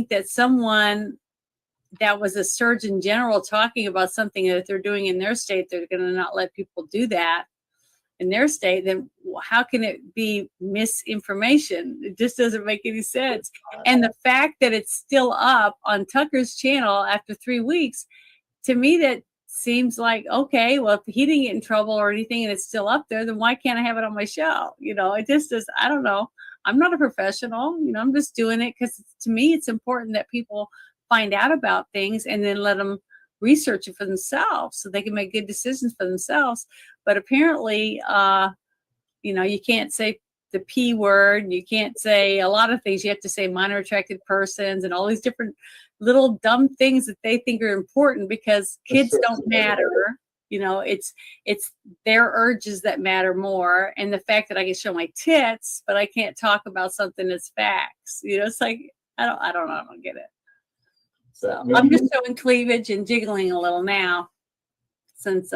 that someone that was a surgeon general talking about something that they're doing in their state, they're going to not let people do that in their state. Then how can it be misinformation? It just doesn't make any sense. And the fact that it's still up on Tucker's channel after 3 weeks, to me, that seems like, okay, well, if he didn't get in trouble or anything and it's still up there, then why can't I have it on my show? It just is, I don't know. I'm not a professional, I'm just doing it because to me, it's important that people find out about things and then let them research it for themselves so they can make good decisions for themselves. But apparently, you can't say the P word. You can't say a lot of things. You have to say minor attracted persons and all these different little dumb things that they think are important because kids don't matter. It's their urges that matter more. And the fact that I can show my tits, but I can't talk about something that's facts. It's like, I don't know. I don't get it. So I'm just showing cleavage and jiggling a little now since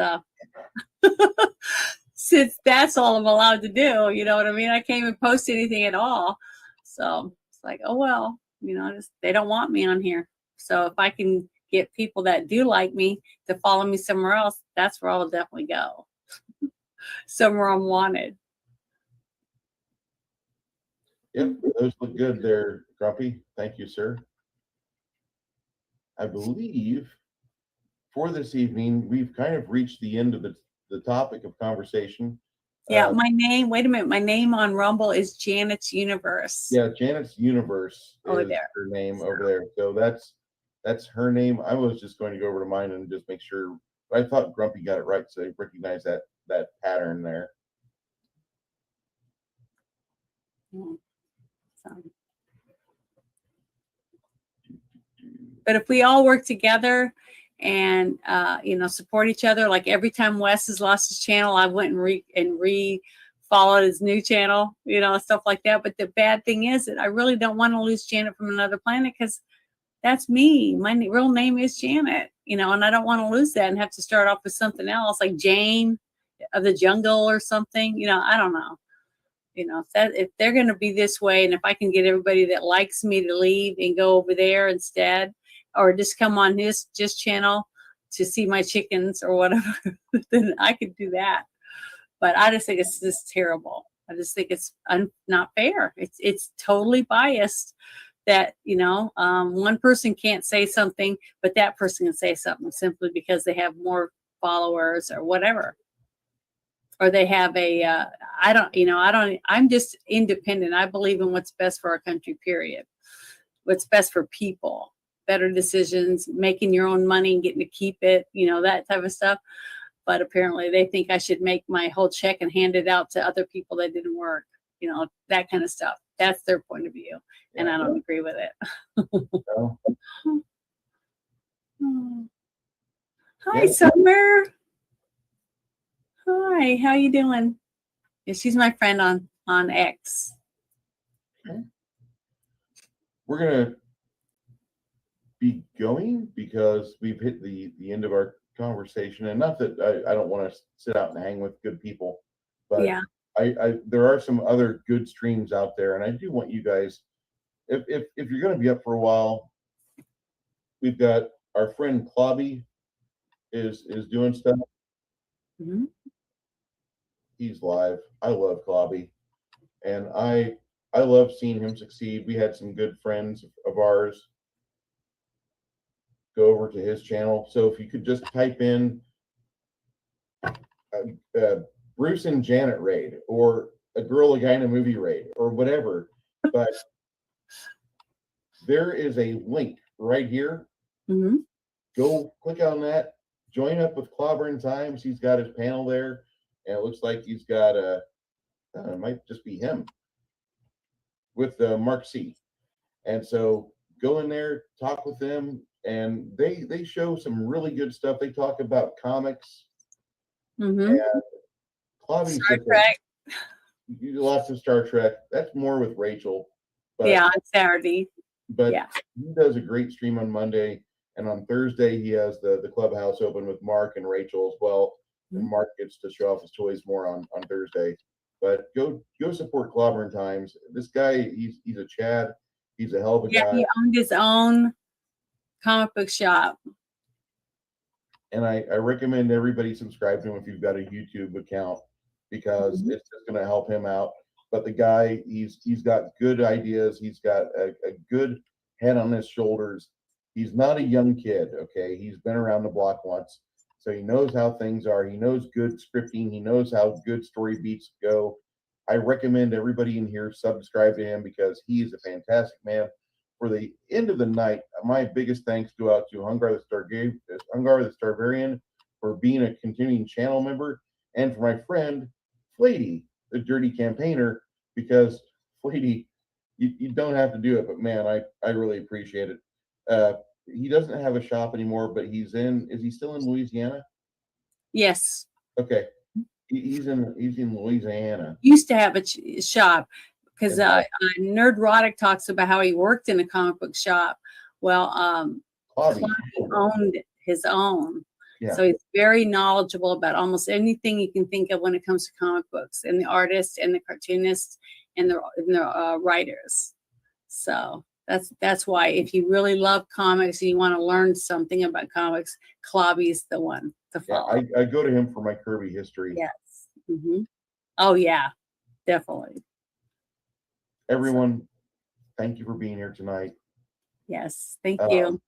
that's all I'm allowed to do. You know what I mean? I can't even post anything at all. So it's like, oh, well, they don't want me on here. So if I can get people that do like me to follow me somewhere else, that's where I'll definitely go. Somewhere I'm wanted. Yep, those look good there, Grumpy. Thank you, sir. I believe for this evening, we've kind of reached the end of the topic of conversation. Yeah, my name, wait a minute. My name on Rumble is Janet's Universe. Yeah, Janet's Universe over is there. her name over there. So that's her name. I was just going to go over to mine and just make sure. I thought Grumpy got it right, so I recognize that pattern there. But if we all work together and support each other, like every time Wes has lost his channel, I went and re-followed his new channel, stuff like that. But the bad thing is that I really don't want to lose Janet from Another Planet because that's me. My real name is Janet, and I don't want to lose that and have to start off with something else like Jane of the Jungle or something. I don't know. If they're going to be this way, and if I can get everybody that likes me to leave and go over there instead, or just come on his channel to see my chickens or whatever, then I could do that. But I just think it's just terrible. I just think it's not fair. It's totally biased that, one person can't say something, but that person can say something simply because they have more followers or whatever. Or they have I'm just independent. I believe in what's best for our country, period. What's best for people, better decisions, making your own money and getting to keep it, that type of stuff. But apparently they think I should make my whole check and hand it out to other people that didn't work, that kind of stuff. That's their point of view. Yeah. And I don't agree with it. Hi, Summer. Hi, how you doing? Yeah, she's my friend on X. Okay. We're gonna be going because we've hit the end of our conversation, and not that I don't want to sit out and hang with good people, but yeah, there are some other good streams out there, and I do want you guys, if you're going to be up for a while, we've got our friend Clobby is doing stuff. Mhm. He's live. I love Clobby, and I love seeing him succeed. We had some good friends of ours go over to his channel. So if you could just type in Bruce and Janet raid, or a girl, a guy in a movie raid, or whatever, but there is a link right here. Mhm. Go click on that. Join up with Clobbering Times. He's got his panel there, and it looks like he's got it might just be him with Mark C. And so go in there, talk with them, and they show some really good stuff. They talk about comics. Mhm. And Clobby's Star Trek. Lots of Star Trek. That's more with Rachel. But, Yeah, on Saturday. But yeah. He does a great stream on Monday. And on Thursday, he has the clubhouse open with Mark and Rachel as well. And Mark gets to show off his toys more on Thursday. But go support Clobbering Times. This guy, he's a Chad. He's a hell of a guy. He owned his own comic book shop. And I recommend everybody subscribe to him if you've got a YouTube account, because it's just going to help him out. But the guy, he's got good ideas. He's got a good head on his shoulders. He's not a young kid, okay? He's been around the block once, so he knows how things are. He knows good scripting. He knows how good story beats go. I recommend everybody in here subscribe to him, because he is a fantastic man. For the end of the night, my biggest thanks go out to Hungar the Starvarian for being a continuing channel member, and for my friend Flady, the Dirty Campaigner, because Flady, you don't have to do it, but man, I really appreciate it. He doesn't have a shop anymore, but is he still in Louisiana? Yes. Okay. He's in Louisiana. Used to have a shop, because Nerdrotic talks about how he worked in a comic book shop. Well, Clobby owned his own. Yeah. So he's very knowledgeable about almost anything you can think of when it comes to comic books, and the artists and the cartoonists and the writers. So that's why, if you really love comics and you want to learn something about comics, Clobby's the one to follow. Yeah, I go to him for my Kirby history. Yes. Mm-hmm. Oh yeah, definitely. Everyone, thank you for being here tonight. Yes, thank you.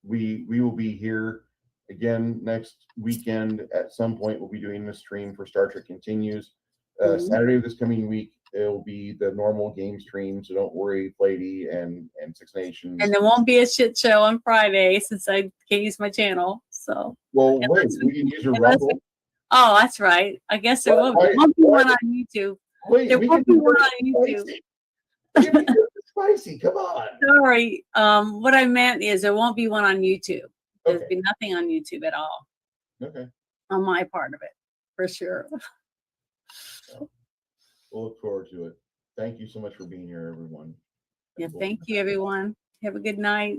We will be here again next weekend at some point. We'll be doing the stream for Star Trek Continues. Saturday of this coming week, it'll be the normal game stream, so don't worry, Flady and Six Nations. And there won't be a shit show on Friday, since I can't use my channel. So well, wait, we can use your Rumble. Oh, that's right. I guess there won't be one on YouTube. Wait, there won't be one on YouTube. Spicy, come on. Sorry. What I meant is there won't be one on YouTube. There'll be nothing on YouTube at all. Okay. On my part of it, for sure. We'll look forward to it. Thank you so much for being here, everyone. Yeah, thank you, everyone. Have a good night.